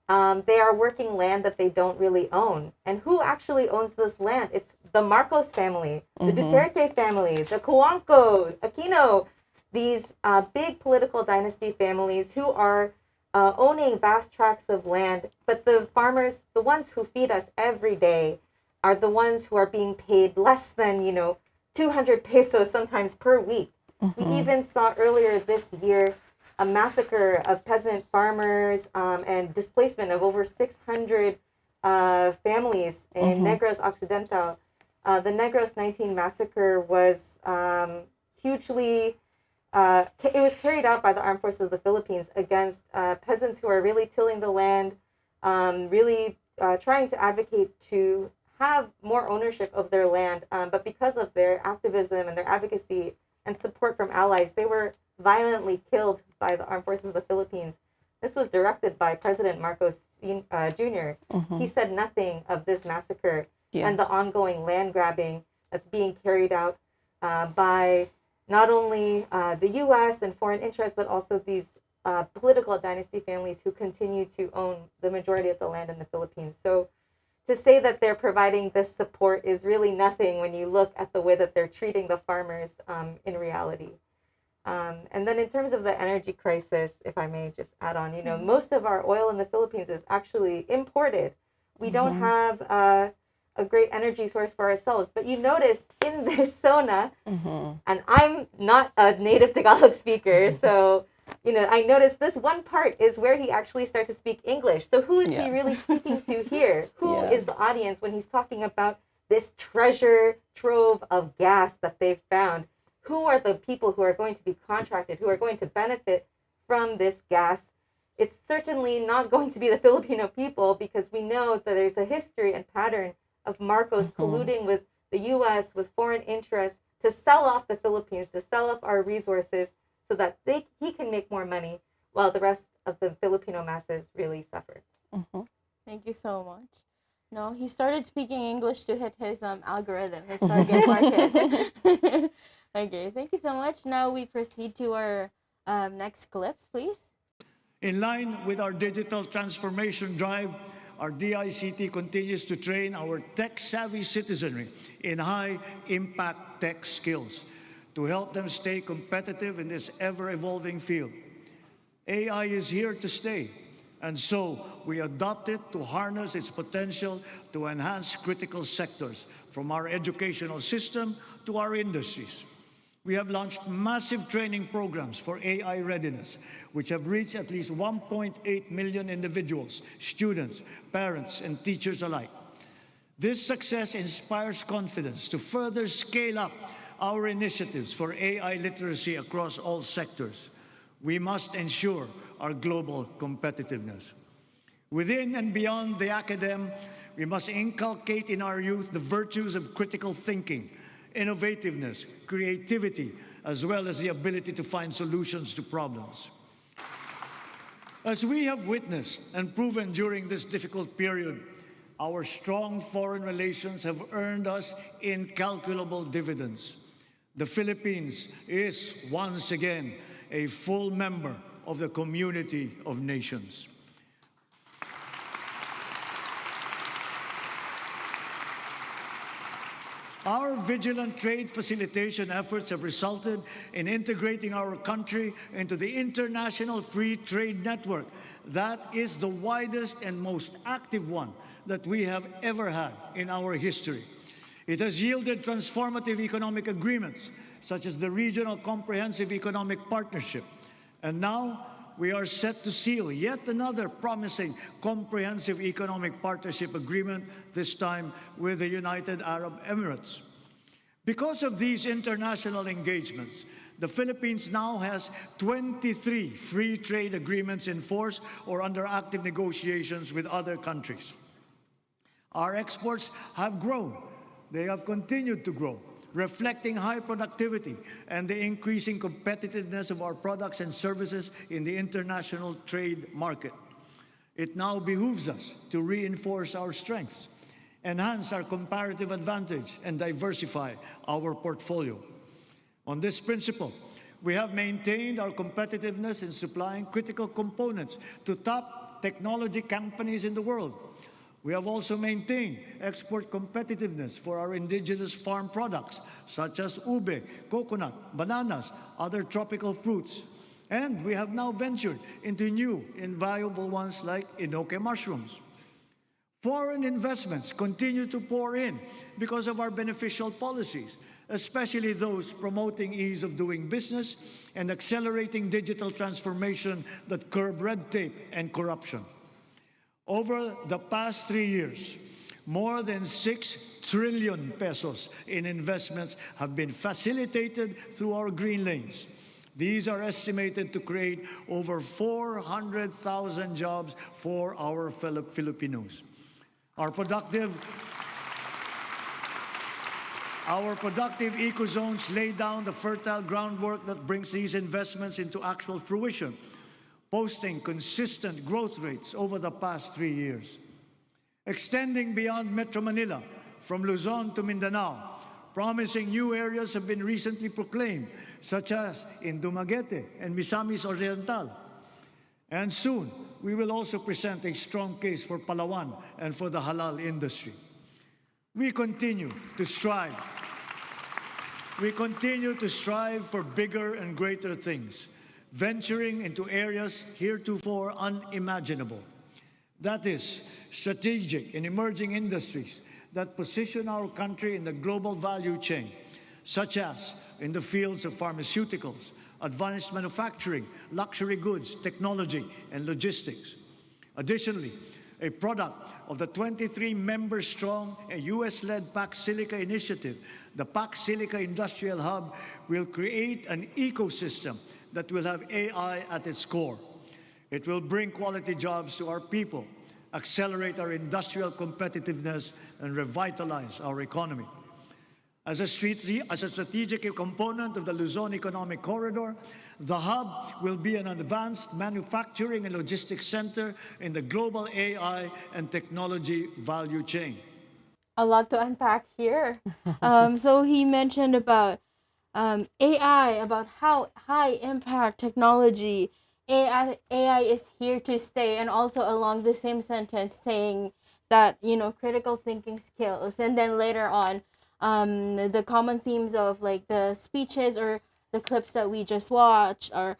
They are working land that they don't really own. And who actually owns this land? It's the Marcos family, the Duterte family, the Cojuangco, Aquino, these big political dynasty families who are owning vast tracts of land. But the farmers, the ones who feed us every day, are the ones who are being paid less than, 200 pesos sometimes per week. We even saw earlier this year a massacre of peasant farmers and displacement of over 600 families in Negros Occidental. The Negros 19 massacre was hugely, it was carried out by the Armed Forces of the Philippines against peasants who are really tilling the land, really trying to advocate to have more ownership of their land. But because of their activism and their advocacy and support from allies, they were violently killed by the Armed Forces of the Philippines. This was directed by President Marcos Jr. He said nothing of this massacre and the ongoing land grabbing that's being carried out by not only the U.S. and foreign interests, but also these political dynasty families who continue to own the majority of the land in the Philippines. So to say that they're providing this support is really nothing when you look at the way that they're treating the farmers in reality. And then in terms of the energy crisis, if I may just add on, most of our oil in the Philippines is actually imported. We don't have a great energy source for ourselves. But you notice in this SONA, and I'm not a native Tagalog speaker, so I noticed this one part is where he actually starts to speak English. So who is he really speaking to here? Who is the audience when he's talking about this treasure trove of gas that they've found? Who are the people who are going to be contracted, who are going to benefit from this gas? It's certainly not going to be the Filipino people, because we know that there's a history and pattern of Marcos colluding with the U.S., with foreign interests, to sell off the Philippines, to sell off our resources so that he can make more money while the rest of the Filipino masses really suffer. Thank you so much. No, he started speaking English to hit his algorithm, his target market. Okay, thank you so much. Now we proceed to our next clips, please. In line with our digital transformation drive, our DICT continues to train our tech-savvy citizenry in high-impact tech skills to help them stay competitive in this ever-evolving field. AI is here to stay, and so we adopt it to harness its potential to enhance critical sectors, from our educational system to our industries. We have launched massive training programs for AI readiness, which have reached at least 1.8 million individuals, students, parents, and teachers alike. This success inspires confidence to further scale up our initiatives for AI literacy across all sectors. We must ensure our global competitiveness. Within and beyond the academe, we must inculcate in our youth the virtues of critical thinking, innovativeness, creativity, as well as the ability to find solutions to problems. As we have witnessed and proven during this difficult period, our strong foreign relations have earned us incalculable dividends. The Philippines is once again a full member of the community of nations. Our vigilant trade facilitation efforts have resulted in integrating our country into the International Free Trade Network. That is the widest and most active one that we have ever had in our history. It has yielded transformative economic agreements, such as the Regional Comprehensive Economic Partnership. And now, we are set to seal yet another promising comprehensive economic partnership agreement, this time with the United Arab Emirates. Because of these international engagements, the Philippines now has 23 free trade agreements in force or under active negotiations with other countries. Our exports have grown. They have continued to grow, reflecting high productivity and the increasing competitiveness of our products and services in the international trade market. It now behooves us to reinforce our strengths, enhance our comparative advantage, and diversify our portfolio. On this principle, we have maintained our competitiveness in supplying critical components to top technology companies in the world. We have also maintained export competitiveness for our indigenous farm products, such as ube, coconut, bananas, other tropical fruits. And we have now ventured into new, invaluable ones like enoque mushrooms. Foreign investments continue to pour in because of our beneficial policies, especially those promoting ease of doing business and accelerating digital transformation that curb red tape and corruption. Over the past 3 years, more than 6 trillion pesos in investments have been facilitated through our green lanes. These are estimated to create over 400,000 jobs for our fellow Filipinos. Our productive eco-zones lay down the fertile groundwork that brings these investments into actual fruition, posting consistent growth rates over the past 3 years. Extending beyond Metro Manila, from Luzon to Mindanao, promising new areas have been recently proclaimed, such as in Dumaguete and Misamis Oriental. And soon, we will also present a strong case for Palawan and for the halal industry. We continue to strive for bigger and greater things, venturing into areas heretofore unimaginable. That is, strategic and emerging industries that position our country in the global value chain, such as in the fields of pharmaceuticals, advanced manufacturing, luxury goods, technology, and logistics. Additionally, a product of the 23-member-strong US-led Pax Silica initiative, the Pax Silica Industrial Hub will create an ecosystem that will have AI at its core. It will bring quality jobs to our people, accelerate our industrial competitiveness, and revitalize our economy. As a strategic component of the Luzon Economic Corridor, the hub will be an advanced manufacturing and logistics center in the global AI and technology value chain. A lot to unpack here. So he mentioned about AI, about how high impact technology AI is here to stay, and also along the same sentence saying that critical thinking skills, and then later on, the common themes of like the speeches or the clips that we just watched are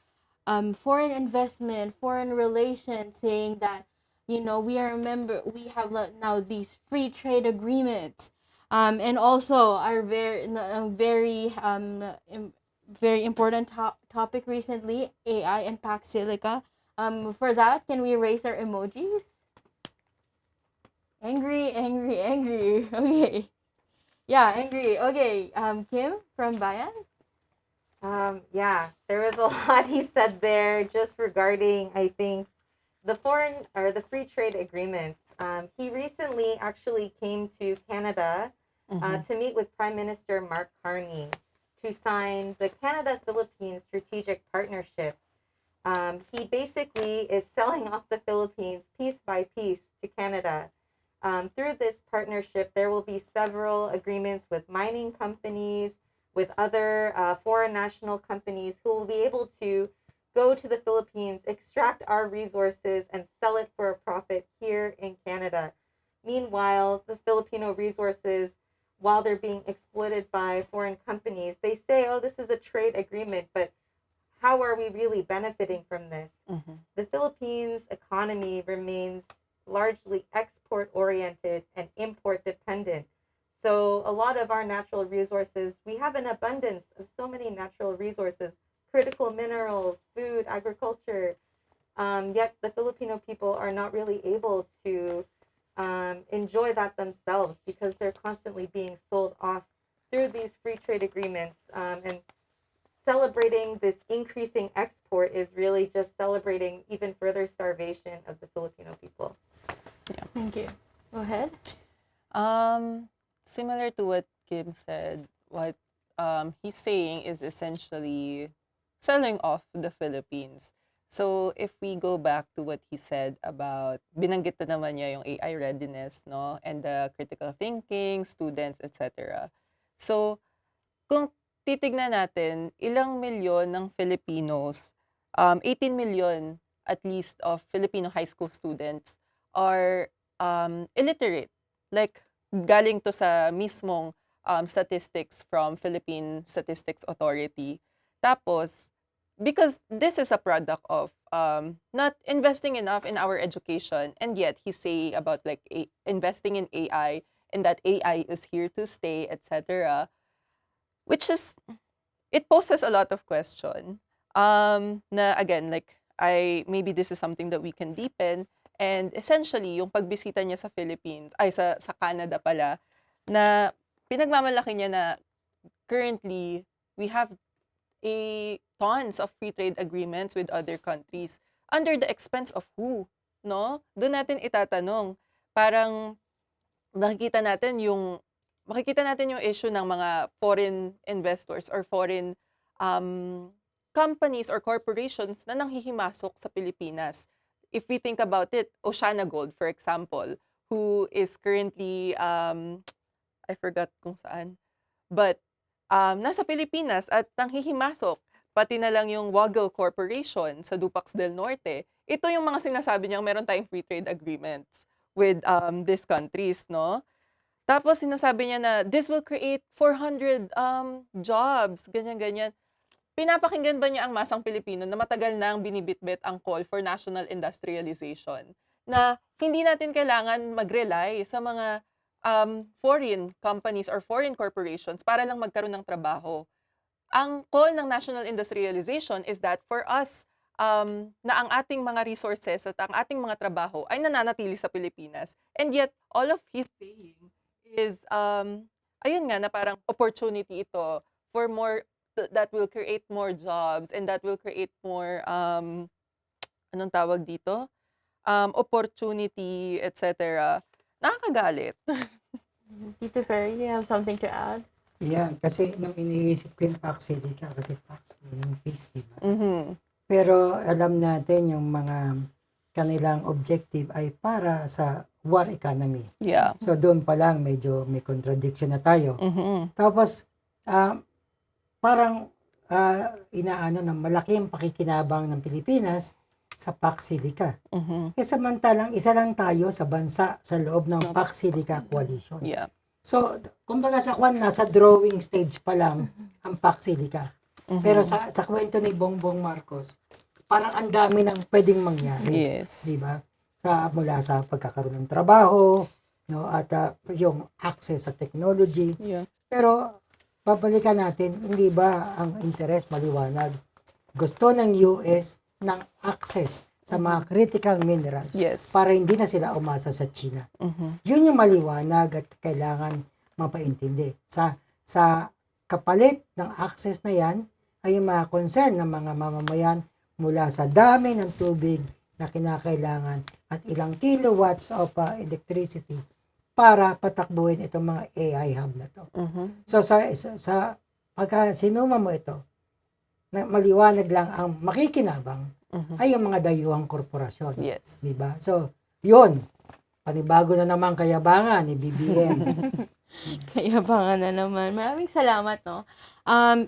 foreign investment, foreign relations, saying that we have now these free trade agreements, and also our very important topic recently, AI and Pax Silica. For that, can we raise our emojis? Angry, angry, angry. Okay. Yeah, angry. Okay. Kim from Bayan. Yeah, there was a lot he said there just regarding, I think, the foreign or the free trade agreements. He recently actually came to Canada to meet with Prime Minister Mark Carney to sign the Canada-Philippines Strategic Partnership. He basically is selling off the Philippines piece by piece to Canada. Through this partnership, there will be several agreements with mining companies, with other foreign national companies who will be able to go to the Philippines, extract our resources, and sell it for a profit here in Canada. Meanwhile, the Filipino resources, while they're being exploited by foreign companies, they say, oh, this is a trade agreement, but how are we really benefiting from this? The Philippines economy remains largely export oriented and import dependent. So a lot of our natural resources, we have an abundance of so many natural resources, critical minerals, food, agriculture. Yet the Filipino people are not really able to enjoy that themselves because they're constantly being sold off through these free trade agreements. And celebrating this increasing export is really just celebrating even further starvation of the Filipino people. Thank you. Go ahead. Similar to what Kim said, what he's saying is essentially selling off the Philippines. So if we go back to what he said about, binanggit na naman niya yung AI readiness, no? And the critical thinking, students, etc. So kung titignan natin, ilang milyon ng Filipinos, 18 million at least of Filipino high school students are illiterate. Like, galing to sa mismong statistics from Philippine Statistics Authority. Tapos, because this is a product of not investing enough in our education, and yet he's saying about like investing in AI, and that AI is here to stay, etc. Which is, it poses a lot of question. Na again, like, maybe this is something that we can deepen. And essentially, yung pagbisita niya sa Philippines, sa Canada pala, na pinagmamalaki niya na currently, we have tons of free trade agreements with other countries. Under the expense of who? No? Doon natin itatanong. Parang makikita natin yung issue ng mga foreign investors or foreign companies or corporations na nanghihimasok sa Pilipinas. If we think about it, OceanaGold, for example, who is currently, I forgot kung saan, but nasa Pilipinas at nanghihimasok, pati na lang yung Waggle Corporation sa Dupax del Norte. Ito yung mga sinasabi niya, meron tayong free trade agreements with these countries, no? Tapos sinasabi niya na this will create 400 jobs, ganyan-ganyan. Pinapakinggan ba niya ang masang Pilipino na matagal nang binibitbit ang call for national industrialization? Na hindi natin kailangan mag-rely sa mga foreign companies or foreign corporations para lang magkaroon ng trabaho. Ang call ng national industrialization is that for us, na ang ating mga resources at ang ating mga trabaho ay nananatili sa Pilipinas. And yet, all of his saying is, ayun nga, na parang opportunity ito for more, that will create more jobs and that will create more, anong tawag dito? Opportunity, etc. Nakakagalit. Tito Ferry, you have something to add? Yan, kasi nung iniisip ko yung Pax Silica, kasi Pax meaning peace, di ba? Mhm. Pero alam natin yung mga kanilang objective ay para sa war economy. Yeah. So doon pa lang medyo may contradiction na tayo. Mhm. Tapos parang inaano na malaki ang pakikinabang ng Pilipinas sa Pax Silica. Mhm. Eh samantalang isa lang tayo sa bansa sa loob ng Pax Silica Coalition. Yeah. So, kumbaga sa kwan, nasa drawing stage pa lang ang Pax Silica. Pero sa kwento ni Bongbong Marcos, parang ang dami nang pwedeng mangyari. Yes. Di ba? Mula sa pagkakaroon ng trabaho, no, at yung access sa technology. Yeah. Pero, babalikan natin, hindi ba ang interest maliwanag? Gusto ng US ng access sa mga critical minerals Yes. para hindi na sila umasa sa China. Mhm. Yun yung maliwanag at kailangan mapaintindi. Sa kapalit ng access na yan, ay yung mga concern ng mga mamamayan mula sa dami ng tubig na kinakailangan at ilang kilowatts of electricity para patakbuhin itong mga AI hub na to. Mhm. So sa pagka sinuma mo ito, na maliwanag lang ang makikinabang ay yung mga dayuhang korporasyon. Yes. Di ba? So, yun. Panibago na naman kayabangan ni BBM. Kayabangan na naman. Maraming salamat, no?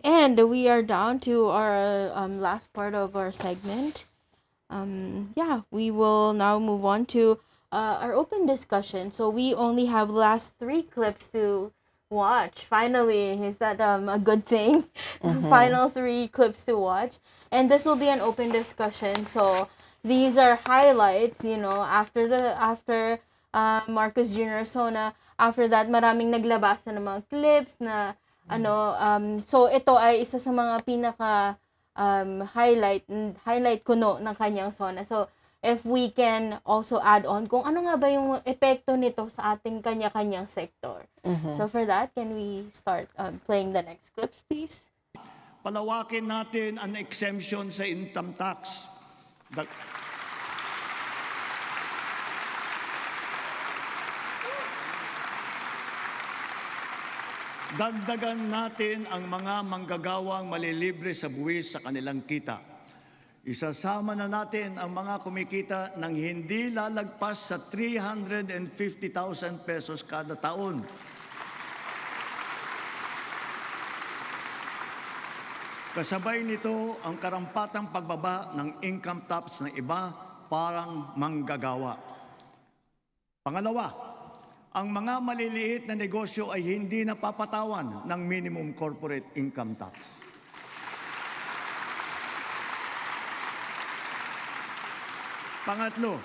And we are down to our last part of our segment. Yeah, we will now move on to our open discussion. So we only have last 3 clips to watch. Finally, is that a good thing? Final 3 clips to watch. And this will be an open discussion. So these are highlights, after Marcos Jr. So after that, maraming naglabas na ng mga clips na so ito ay isa sa mga pinaka highlight kuno ng kanyang SONA. So if we can also add on kung ano nga ba yung epekto nito sa ating kanya-kanyang sektor. So for that, can we start playing the next clips, please? Palawakin natin ang exemption sa income tax. Dagdagan natin ang mga manggagawang malilibre sa buwis sa kanilang kita. Isasama na natin ang mga kumikita ng hindi lalagpas sa 350,000 pesos kada taon. Kasabay nito ang karampatang pagbaba ng income tax ng iba parang manggagawa. Pangalawa, ang mga maliliit na negosyo ay hindi napapatawan ng minimum corporate income tax. Pangatlo,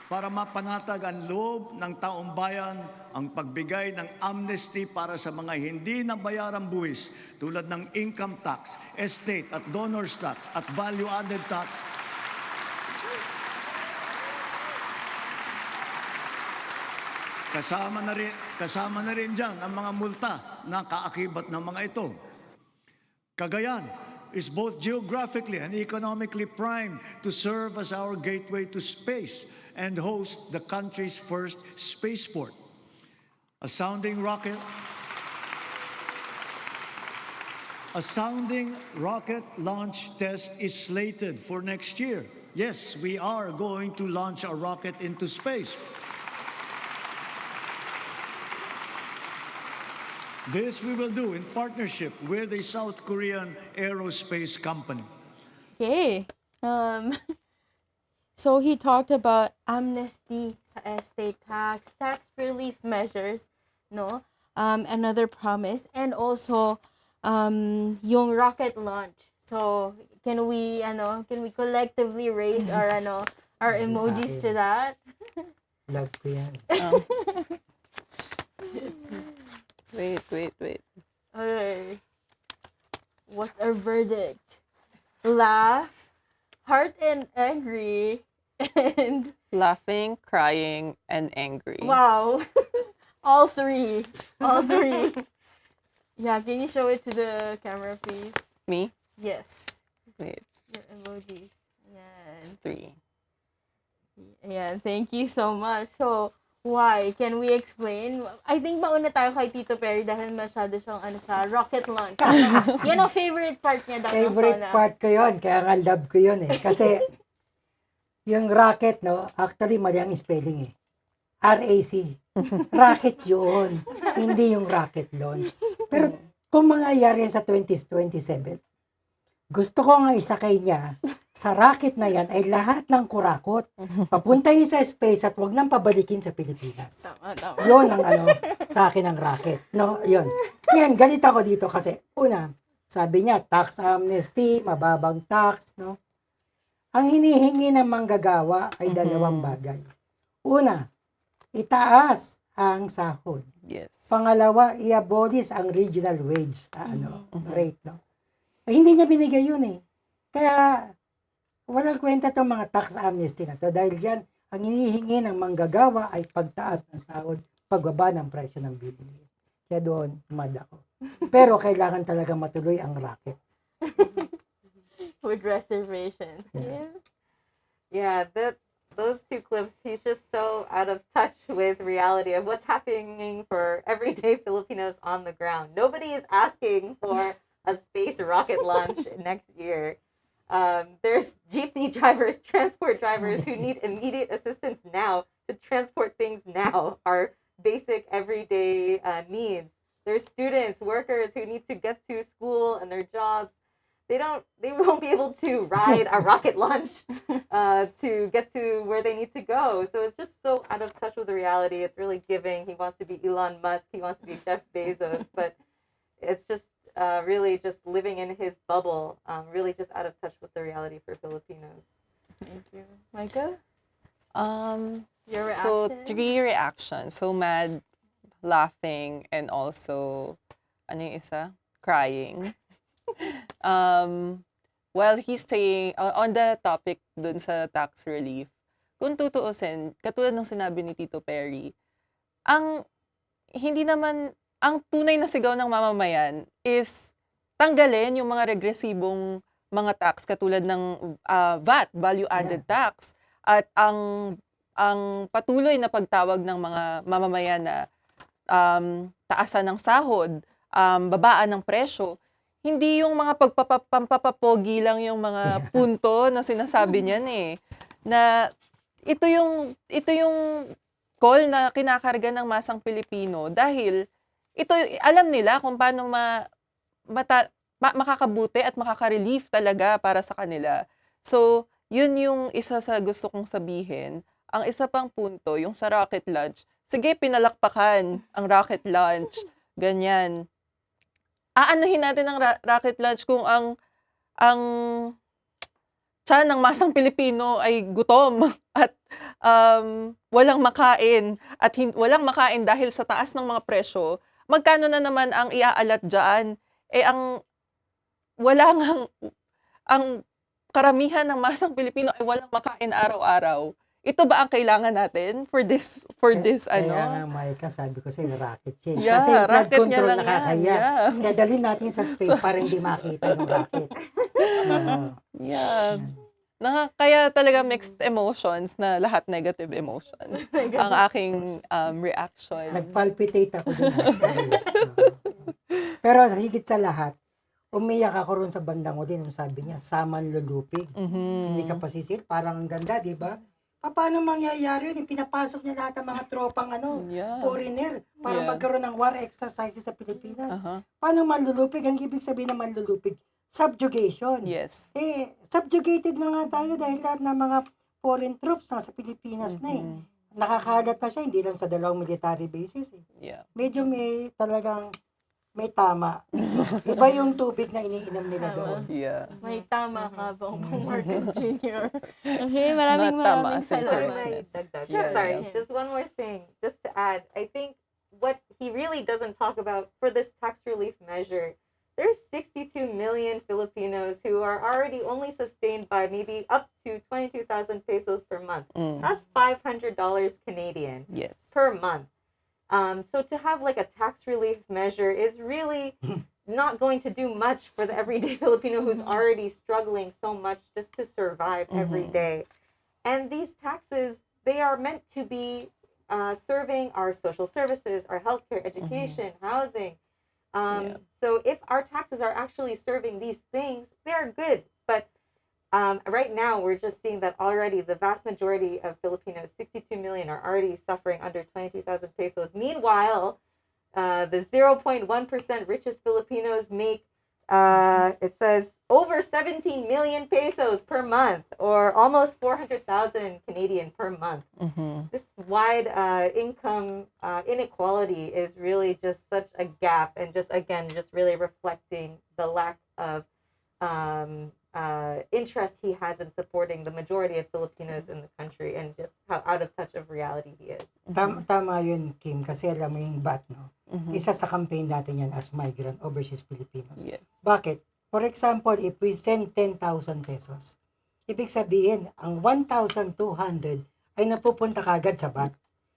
para mapanatag ang loob ng taong bayan ang pagbigay ng amnesty para sa mga hindi nabayarang buwis tulad ng income tax, estate at donors tax at value-added tax. Kasama na rin dyan ang mga multa na kaakibat ng mga ito. Cagayan is both geographically and economically primed to serve as our gateway to space and host the country's first spaceport. A sounding rocket launch test is slated for next year. Yes, we are going to launch a rocket into space. This we will do in partnership with a South Korean aerospace company. Okay. So he talked about amnesty sa estate tax relief measures, no? Another promise, and also yung rocket launch. So can we collectively raise our emojis to that? Love ko yan. Wait. Okay. What's our verdict? Laugh, heart and angry, and Laughing, crying, and angry. wow. All three. Yeah, can you show it to the camera, please? Me? Yes. Wait, Your emojis. Yan. it's 3. Yeah, thank you so much. So, Why? Can we explain? I think mauna tayo kay Tito Perry dahil masyado siyang sa rocket launch. Yan ang favorite part niya daw ng Favorite Sona. part ko yon, kaya nga love ko yon eh. Kasi yung rocket, no, actually mali ang spelling eh. RAC. Rocket yun. Hindi yung rocket launch. Pero kung mangyayari yan sa 2027, gusto ko nga isakay niya sa rocket na yan ay lahat ng kurakot. Papuntahin sa space at wag nang pabalikin sa Pilipinas. Tama. Yun ang sa akin ang rocket. No, yun. Ngayon, galit ako dito kasi, una, sabi niya, tax amnesty, mababang tax, no? Ang hinihingi ng manggagawa ay dalawang bagay. Una, itaas ang sahod. Yes. Pangalawa, i-abolish ang regional wage rate, no? Eh, hindi niya binigay yun eh. Kaya, walang kwenta itong mga tax amnesty na to dahil yan, ang hinihingi ng manggagawa ay pagtaas ng sahod, pagbaba ng presyo ng bilihin. Kaya doon, mad ako. Pero kailangan talaga matuloy ang racket. With reservations. Yeah. Yeah, those two clips, he's just so out of touch with reality of what's happening for everyday Filipinos on the ground. Nobody is asking for a space rocket launch next year. There's jeepney drivers, transport drivers who need immediate assistance now to transport things now, our basic everyday needs. There's students, workers who need to get to school and their jobs. They won't be able to ride a rocket launch to get to where they need to go. So it's just so out of touch with the reality. It's really giving. He wants to be Elon Musk. He wants to be Jeff Bezos, but it's just really just living in his bubble, really just out of touch with the reality for Filipinos. Thank you. Micah? Your reaction? So, 3 reactions. So, mad, laughing, and also, ano yung isa? Crying. While he's saying, on the topic dun sa tax relief, kung tutuusin, katulad ng sinabi ni Tito Perry, ang tunay na sigaw ng mamamayan is tanggalin yung mga regresibong mga tax katulad ng VAT, value-added tax, at ang patuloy na pagtawag ng mga mamamayan na taasan ng sahod, babaan ng presyo, hindi yung mga pampapapogi lang yung mga punto na sinasabi niyan eh. Na ito yung call na kinakarga ng masang Pilipino dahil ito alam nila kung paano makakabuti at makaka-relief talaga para sa kanila. So, yun yung isa sa gusto kong sabihin. Ang isa pang punto, yung sa rocket launch, sige, pinalakpakan ang rocket launch. Ganyan. Aanuhin natin ang rocket launch kung ang tiyan ng masang Pilipino ay gutom at walang makain at walang makain dahil sa taas ng mga presyo. Magkano na naman ang iaalat dyan? Eh, ang karamihan ng masang Pilipino ay walang makain araw-araw. Ito ba ang kailangan natin for this Kaya nga, Maika, sabi ko sa'yo, rocket siya. Yeah, Kasi yung flood rocket niya control lang nakakaya. yan, yeah. Kaya dalhin natin sa space para hindi makita yung rocket. Yeah. Kaya talaga mixed emotions na lahat negative emotions. Ang aking reaction. Nagpalpitate ako dun. Pero higit sa lahat, umiyak ako ron sa bandang uli nung sabi niya, saman lulupig. Hindi ka pasisil, parang ang ganda, di ba? Paano mangyayari yun? Pinapasok niya lahat ng mga tropang foreigner para magkaroon ng war exercises sa Pilipinas. Paano manlulupig? Ang ibig sabihin ng manlulupig, subjugation. Yes. Eh, subjugated na nga tayo dahil lahat ng mga foreign troops sa Pilipinas na eh. Nakakalat na siya, hindi lang sa dalawang military bases eh. Yeah. Medyo may tama. Iba yung tubig na iniinom nila doon. Yeah. May tama ka, Bongbong Marcos Jr. Okay, maraming Tama, salamat. Yeah, Sorry, yeah. just one more thing, just to add. I think what he really doesn't talk about for this tax relief measure, there's 62 million Filipinos who are already only sustained by maybe up to 22,000 pesos per month. That's $500 Canadian Yes. per month. So to have like a tax relief measure is really not going to do much for the everyday Filipino who's already struggling so much just to survive every day. And these taxes, they are meant to be serving our social services, our healthcare, education, housing. Yeah. So if our taxes are actually serving these things, they are good. But right now, we're just seeing that already the vast majority of Filipinos, 62 million, are already suffering under 22,000 pesos. Meanwhile, the 0.1% richest Filipinos make, it says, over 17 million pesos per month, or almost 400,000 Canadian per month. This wide income inequality is really just such a gap, and just again, just really reflecting the lack of interest he has in supporting the majority of Filipinos in the country, and just how out of touch of reality he is. Tama yun, Kim, kasi alam mo yung BAT, no? Isa sa campaign natin yan as migrant overseas Filipinos. Yes. Bakit? For example, if we send 10,000 pesos, ibig sabihin, ang 1,200 ay napupunta kagad sa BAT.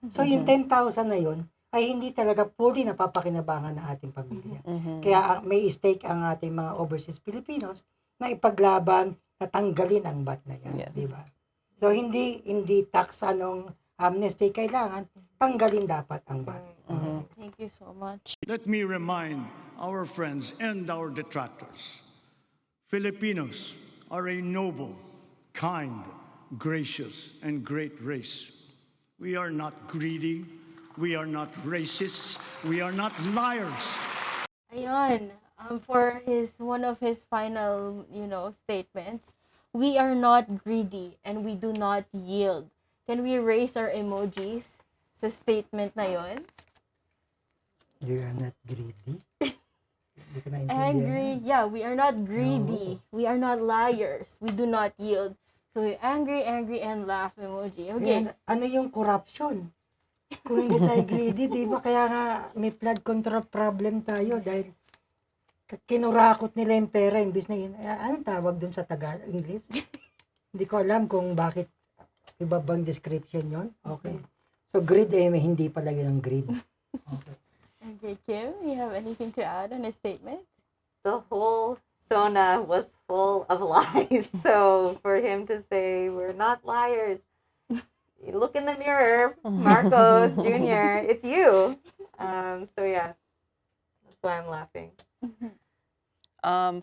So, yung 10,000 na yun, ay hindi talaga fully napapakinabangan ng ating pamilya. Kaya may stake ang ating mga overseas Filipinos na ipaglaban na tanggalin ang BAT na yan. Yes. Di ba? So, hindi tax amnesty kailangan, tanggalin dapat ang BAT. Thank you so much. Let me remind our friends and our detractors, Filipinos are a noble, kind, gracious, and great race. We are not greedy. We are not racists. We are not liars. Ayun, for one of his final, statements, we are not greedy and we do not yield. Can we raise our emojis sa statement na yon? You are not greedy. Hindi ko naintindihan. Angry, yeah, we are not greedy. We are not liars. We do not yield. So, angry, and laugh emoji. Okay. Ayan, ano yung corruption? Kung hindi tayo greedy, di ba? Kaya nga may flood control problem tayo dahil kinurakot nila yung pera imbis na yun. Anong tawag dun sa Tagalog-English? Hindi ko alam kung bakit iba bang description yon. Okay. So, greed hindi pala yun ang greed. Okay. Okay, Kim, you have anything to add on his statement? The whole SONA was full of lies. So for him to say we're not liars, you look in the mirror, Marcos Jr., it's you. So yeah, that's why I'm laughing.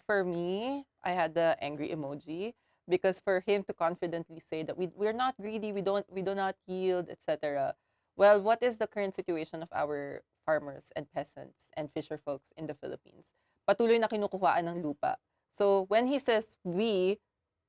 For me, I had the angry emoji because for him to confidently say that we're not greedy, we do not yield, etc. Well, what is the current situation of our farmers and peasants and fisher folks in the Philippines? Patuloy na kinukuhaan ng lupa. So when he says we,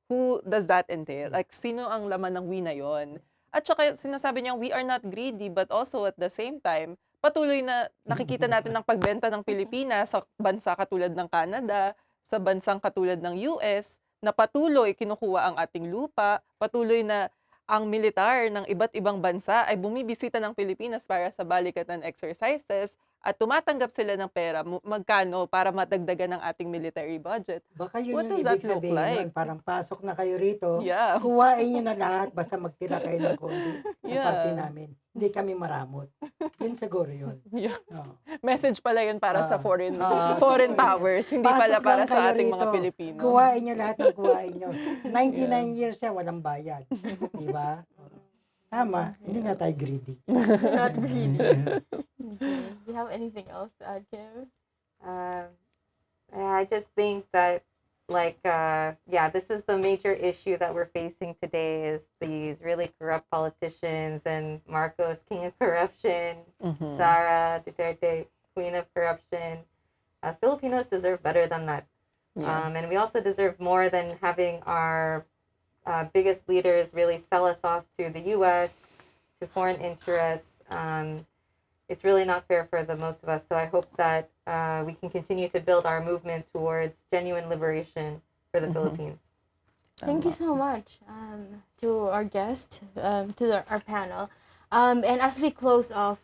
who does that entail? Like, sino ang laman ng we na yon? At saka sinasabi niya, we are not greedy, but also at the same time, patuloy na nakikita natin ng pagbenta ng Pilipinas sa bansa katulad ng Canada, sa bansang katulad ng US, na patuloy kinukuha ang ating lupa, patuloy na ang militar ng iba't ibang bansa ay bumibisita ng Pilipinas para sa balikatan exercises at tumatanggap sila ng pera, magkano para madagdagan ng ating military budget. Baka yun What yung does that ibig look sabihin like? nun. Parang pasok na kayo rito, Yeah. kuhain nyo na lahat, basta magtira kayo ng konti sa Yeah. party namin. Hindi kami maramot. Yun siguro yun. Yeah. Oo. Message pala yun para sa foreign Ah, powers, hindi pala Pasok para lang sa kayo ating mga rito. Pilipino. Kuhain nyo lahat ng kuhain nyo. 99 years siya, walang bayad. Diba? Tama, hindi nga tayo greedy. Not greedy. Okay. Do you have anything else to add, Kim? I just think that, this is the major issue that we're facing today is these really corrupt politicians and Marcos, king of corruption, Sara Duterte, queen of corruption. Filipinos deserve better than that. Yeah. And we also deserve more than having our biggest leaders really sell us off to the U.S., to foreign interests. It's really not fair for the most of us. So I hope that we can continue to build our movement towards genuine liberation for the Philippines. Thank you so much to our guest, our panel. And as we close off,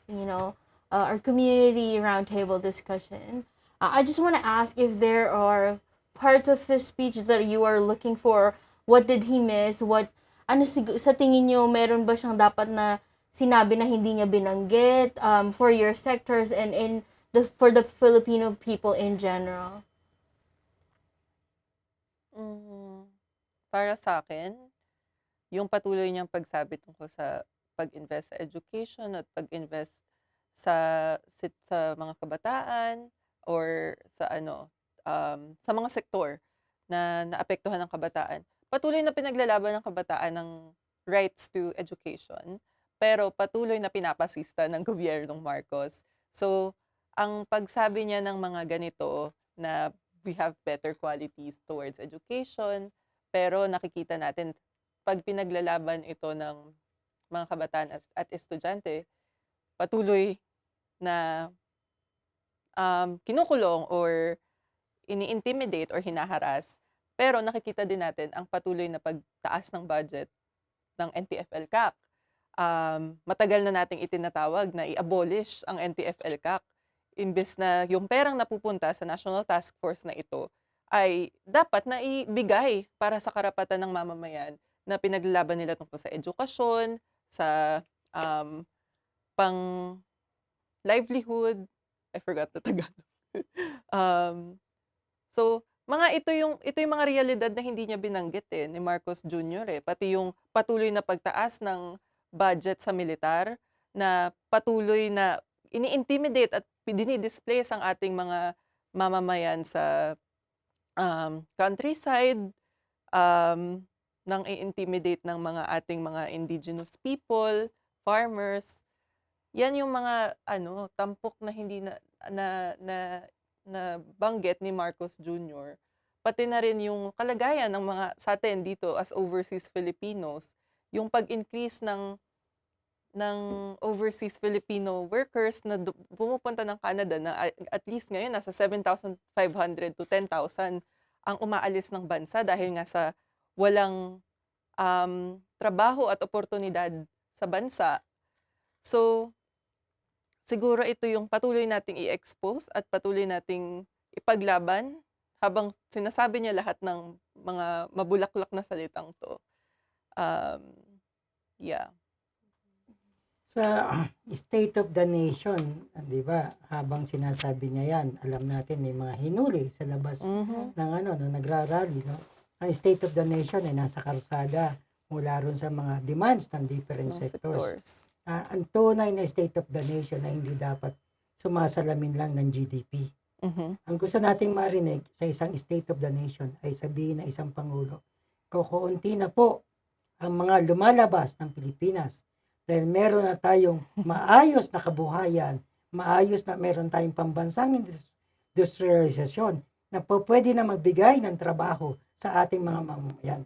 our community roundtable discussion, I just want to ask if there are parts of his speech that you are looking for. What did he miss? Sa tingin niyo, meron ba siyang dapat na sinabi na hindi niya binanggit for your sectors and for the Filipino people in general? Para sa akin, yung patuloy niyang pagsabi tungkol sa pag-invest sa education at pag-invest sa mga kabataan or sa mga sektor na naapektuhan ng kabataan. Patuloy na pinaglalaban ng kabataan ng rights to education, pero patuloy na pinapasista ng gobyernong Marcos. So, ang pagsabi niya ng mga ganito na we have better qualities towards education, pero nakikita natin pag pinaglalaban ito ng mga kabataan at estudyante, patuloy na kinukulong or ini-intimidate or hinaharas. Pero nakikita din natin ang patuloy na pagtaas ng budget ng NTF-ELCAC. Matagal na nating itinatawag na i-abolish ang NTF-ELCAC. Imbes na yung perang napupunta sa National Task Force na ito ay dapat na ibigay para sa karapatan ng mamamayan na pinaglalaban nila tungkol sa edukasyon, sa pang livelihood. I forgot the Tagalog. So, ito yung mga realidad na hindi niya binanggit ni Marcos Jr. Pati yung patuloy na pagtaas ng budget sa militar, na patuloy na ini-intimidate at dinidisplace ang ating mga mamamayan sa countryside, nang i-intimidate ng mga ating mga indigenous people, farmers. Yan yung mga tampok na hindi na banggit ni Marcos Jr. Pati na rin yung kalagayan ng mga sa atin dito as overseas Filipinos, yung pag-increase ng overseas Filipino workers na pumupunta ng Canada na at least ngayon nasa 7,500 to 10,000 ang umaalis ng bansa dahil nga sa walang trabaho at oportunidad sa bansa. So, siguro ito yung patuloy nating i-expose at patuloy nating ipaglaban habang sinasabi niya lahat ng mga mabulaklak na salitang to. Yeah. Sa State of the Nation, di ba, habang sinasabi niya yan, alam natin may mga hinuli sa labas ng nagrarally, no? Ang State of the Nation ay nasa karsada mula ron sa mga demands ng different sectors. Ang tunay na State of the Nation ay hindi dapat sumasalamin lang ng GDP. Ang gusto nating marinig sa isang State of the Nation ay sabihin ng isang Pangulo, kukunti na po ang mga lumalabas ng Pilipinas dahil meron na tayong maayos na kabuhayan, meron tayong pambansang industrialisasyon na pwede na magbigay ng trabaho sa ating mga mamamayan.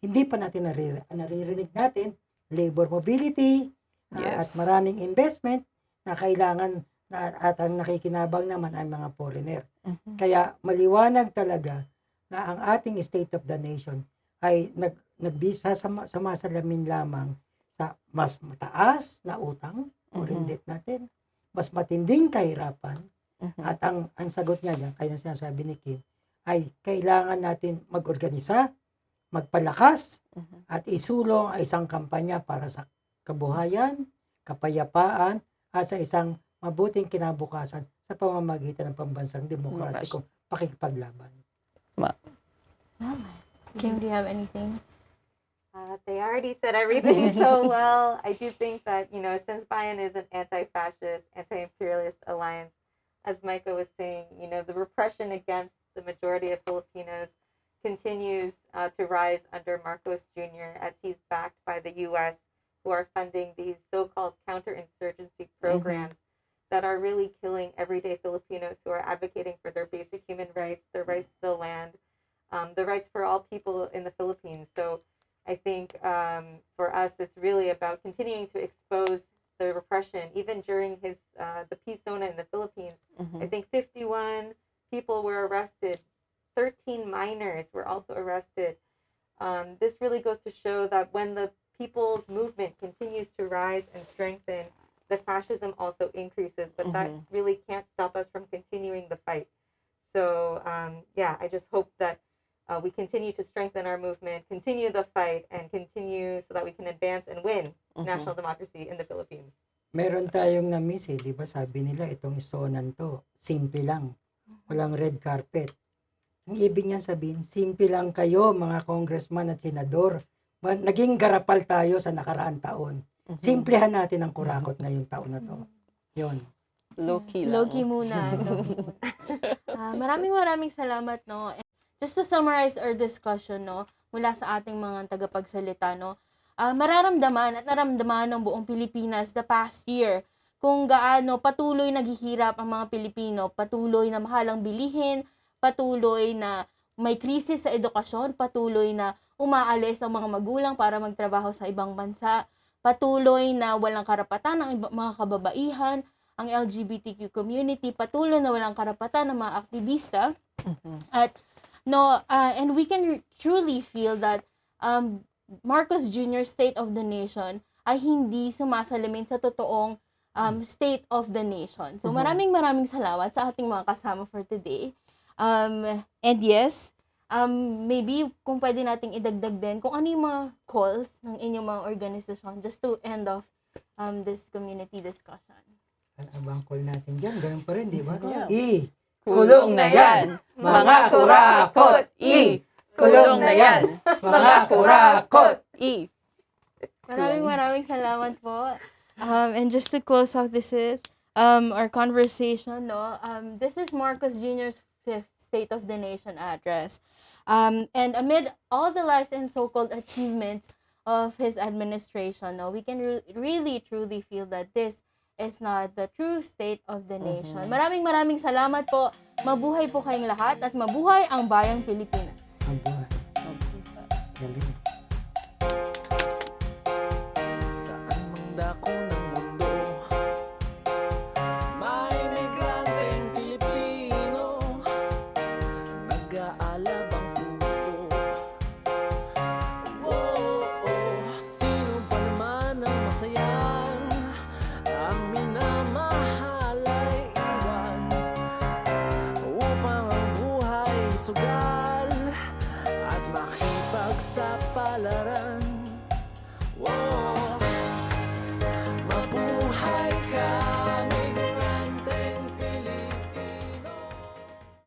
Hindi pa natin naririnig natin labor mobility, at maraming investment na kailangan at ang nakikinabang naman ay mga foreigner. Kaya maliwanag talaga na ang ating State of the Nation ay sumasalamin lamang sa mas mataas na utang, foreign debt natin, mas matinding kahirapan, at ang sagot niya dyan, kaya sinasabi ni Kim, ay kailangan natin mag-organisa, magpalakas, at isulong ang isang kampanya para sa kabuhayan, kapayapaan, at sa isang mabuting kinabukasan sa pamamagitan ng pambansang demokratikong pakikipaglaban. Kim, do you have anything? They already said everything so well. I do think that, since Bayan is an anti-fascist, anti-imperialist alliance, as Micah was saying, the repression against the majority of Filipinos continues to rise under Marcos Jr. as he's backed by the U.S., who are funding these so-called counterinsurgency programs that are really killing everyday Filipinos who are advocating for their basic human rights, their rights to the land, the rights for all people in the Philippines. So I think for us, it's really about continuing to expose the repression, even during the peace zone in the Philippines. I think 51 people were arrested, 13 minors were also arrested. This really goes to show that when the people's movement continues to rise and strengthen, the fascism also increases, but that really can't stop us from continuing the fight. So I just hope that we continue to strengthen our movement, continue the fight, and continue so that we can advance and win national democracy in the Philippines. Meron tayong na-miss di ba sabi nila itong sonan to, simple lang, walang red carpet. Ang ibig niyan sabihin, simple lang kayo mga congressman at senador. Naging garapal tayo sa nakaraang taon. Simplihan natin ang kurakot ngayong taon na to. Yun. Low-key lang. Low-key muna. Low-key muna. Maraming salamat, no? And just to summarize our discussion, no, mula sa ating mga tagapagsalita, no, mararamdaman at naramdaman ng buong Pilipinas the past year kung gaano patuloy naghihirap ang mga Pilipino, patuloy na mahalang bilihin, patuloy na may krisis sa edukasyon, patuloy na umaalis ang mga magulang para magtrabaho sa ibang bansa, patuloy na walang karapatan ng mga kababaihan, ang LGBTQ community, patuloy na walang karapatan ng mga aktivista. At and we can truly feel that Marcos Jr. State of the Nation ay hindi sumasalamin sa totoong state of the nation. So maraming salamat sa ating mga kasama for today. And yes, maybe kung pwede nating idagdag din kung ano yung mga calls ng inyong mga organisasyon just to end off this community discussion. Ang abang call natin dyan, ganun pa rin, di ba? Yeah. Kulong na yan, mga kurakot! Kulong na yan, mga kurakot! Maraming salamat po. And just to close off this is our conversation, no? This is Marcos Jr.'s 5th State of the Nation address. And amid all the lies and so-called achievements of his administration, no, we can really truly feel that this is not the true state of the nation. Maraming salamat po. Mabuhay po kayong lahat at mabuhay ang bayang Pilipinas. Ang buhay. Galing. Saan mang dako ng mundo, may migranteng Pilipino, nag-aalab ang puso. Sino pa naman ang masayang ang minamahal ay iwan, upang ang buhay sugal at makipagsapalaran.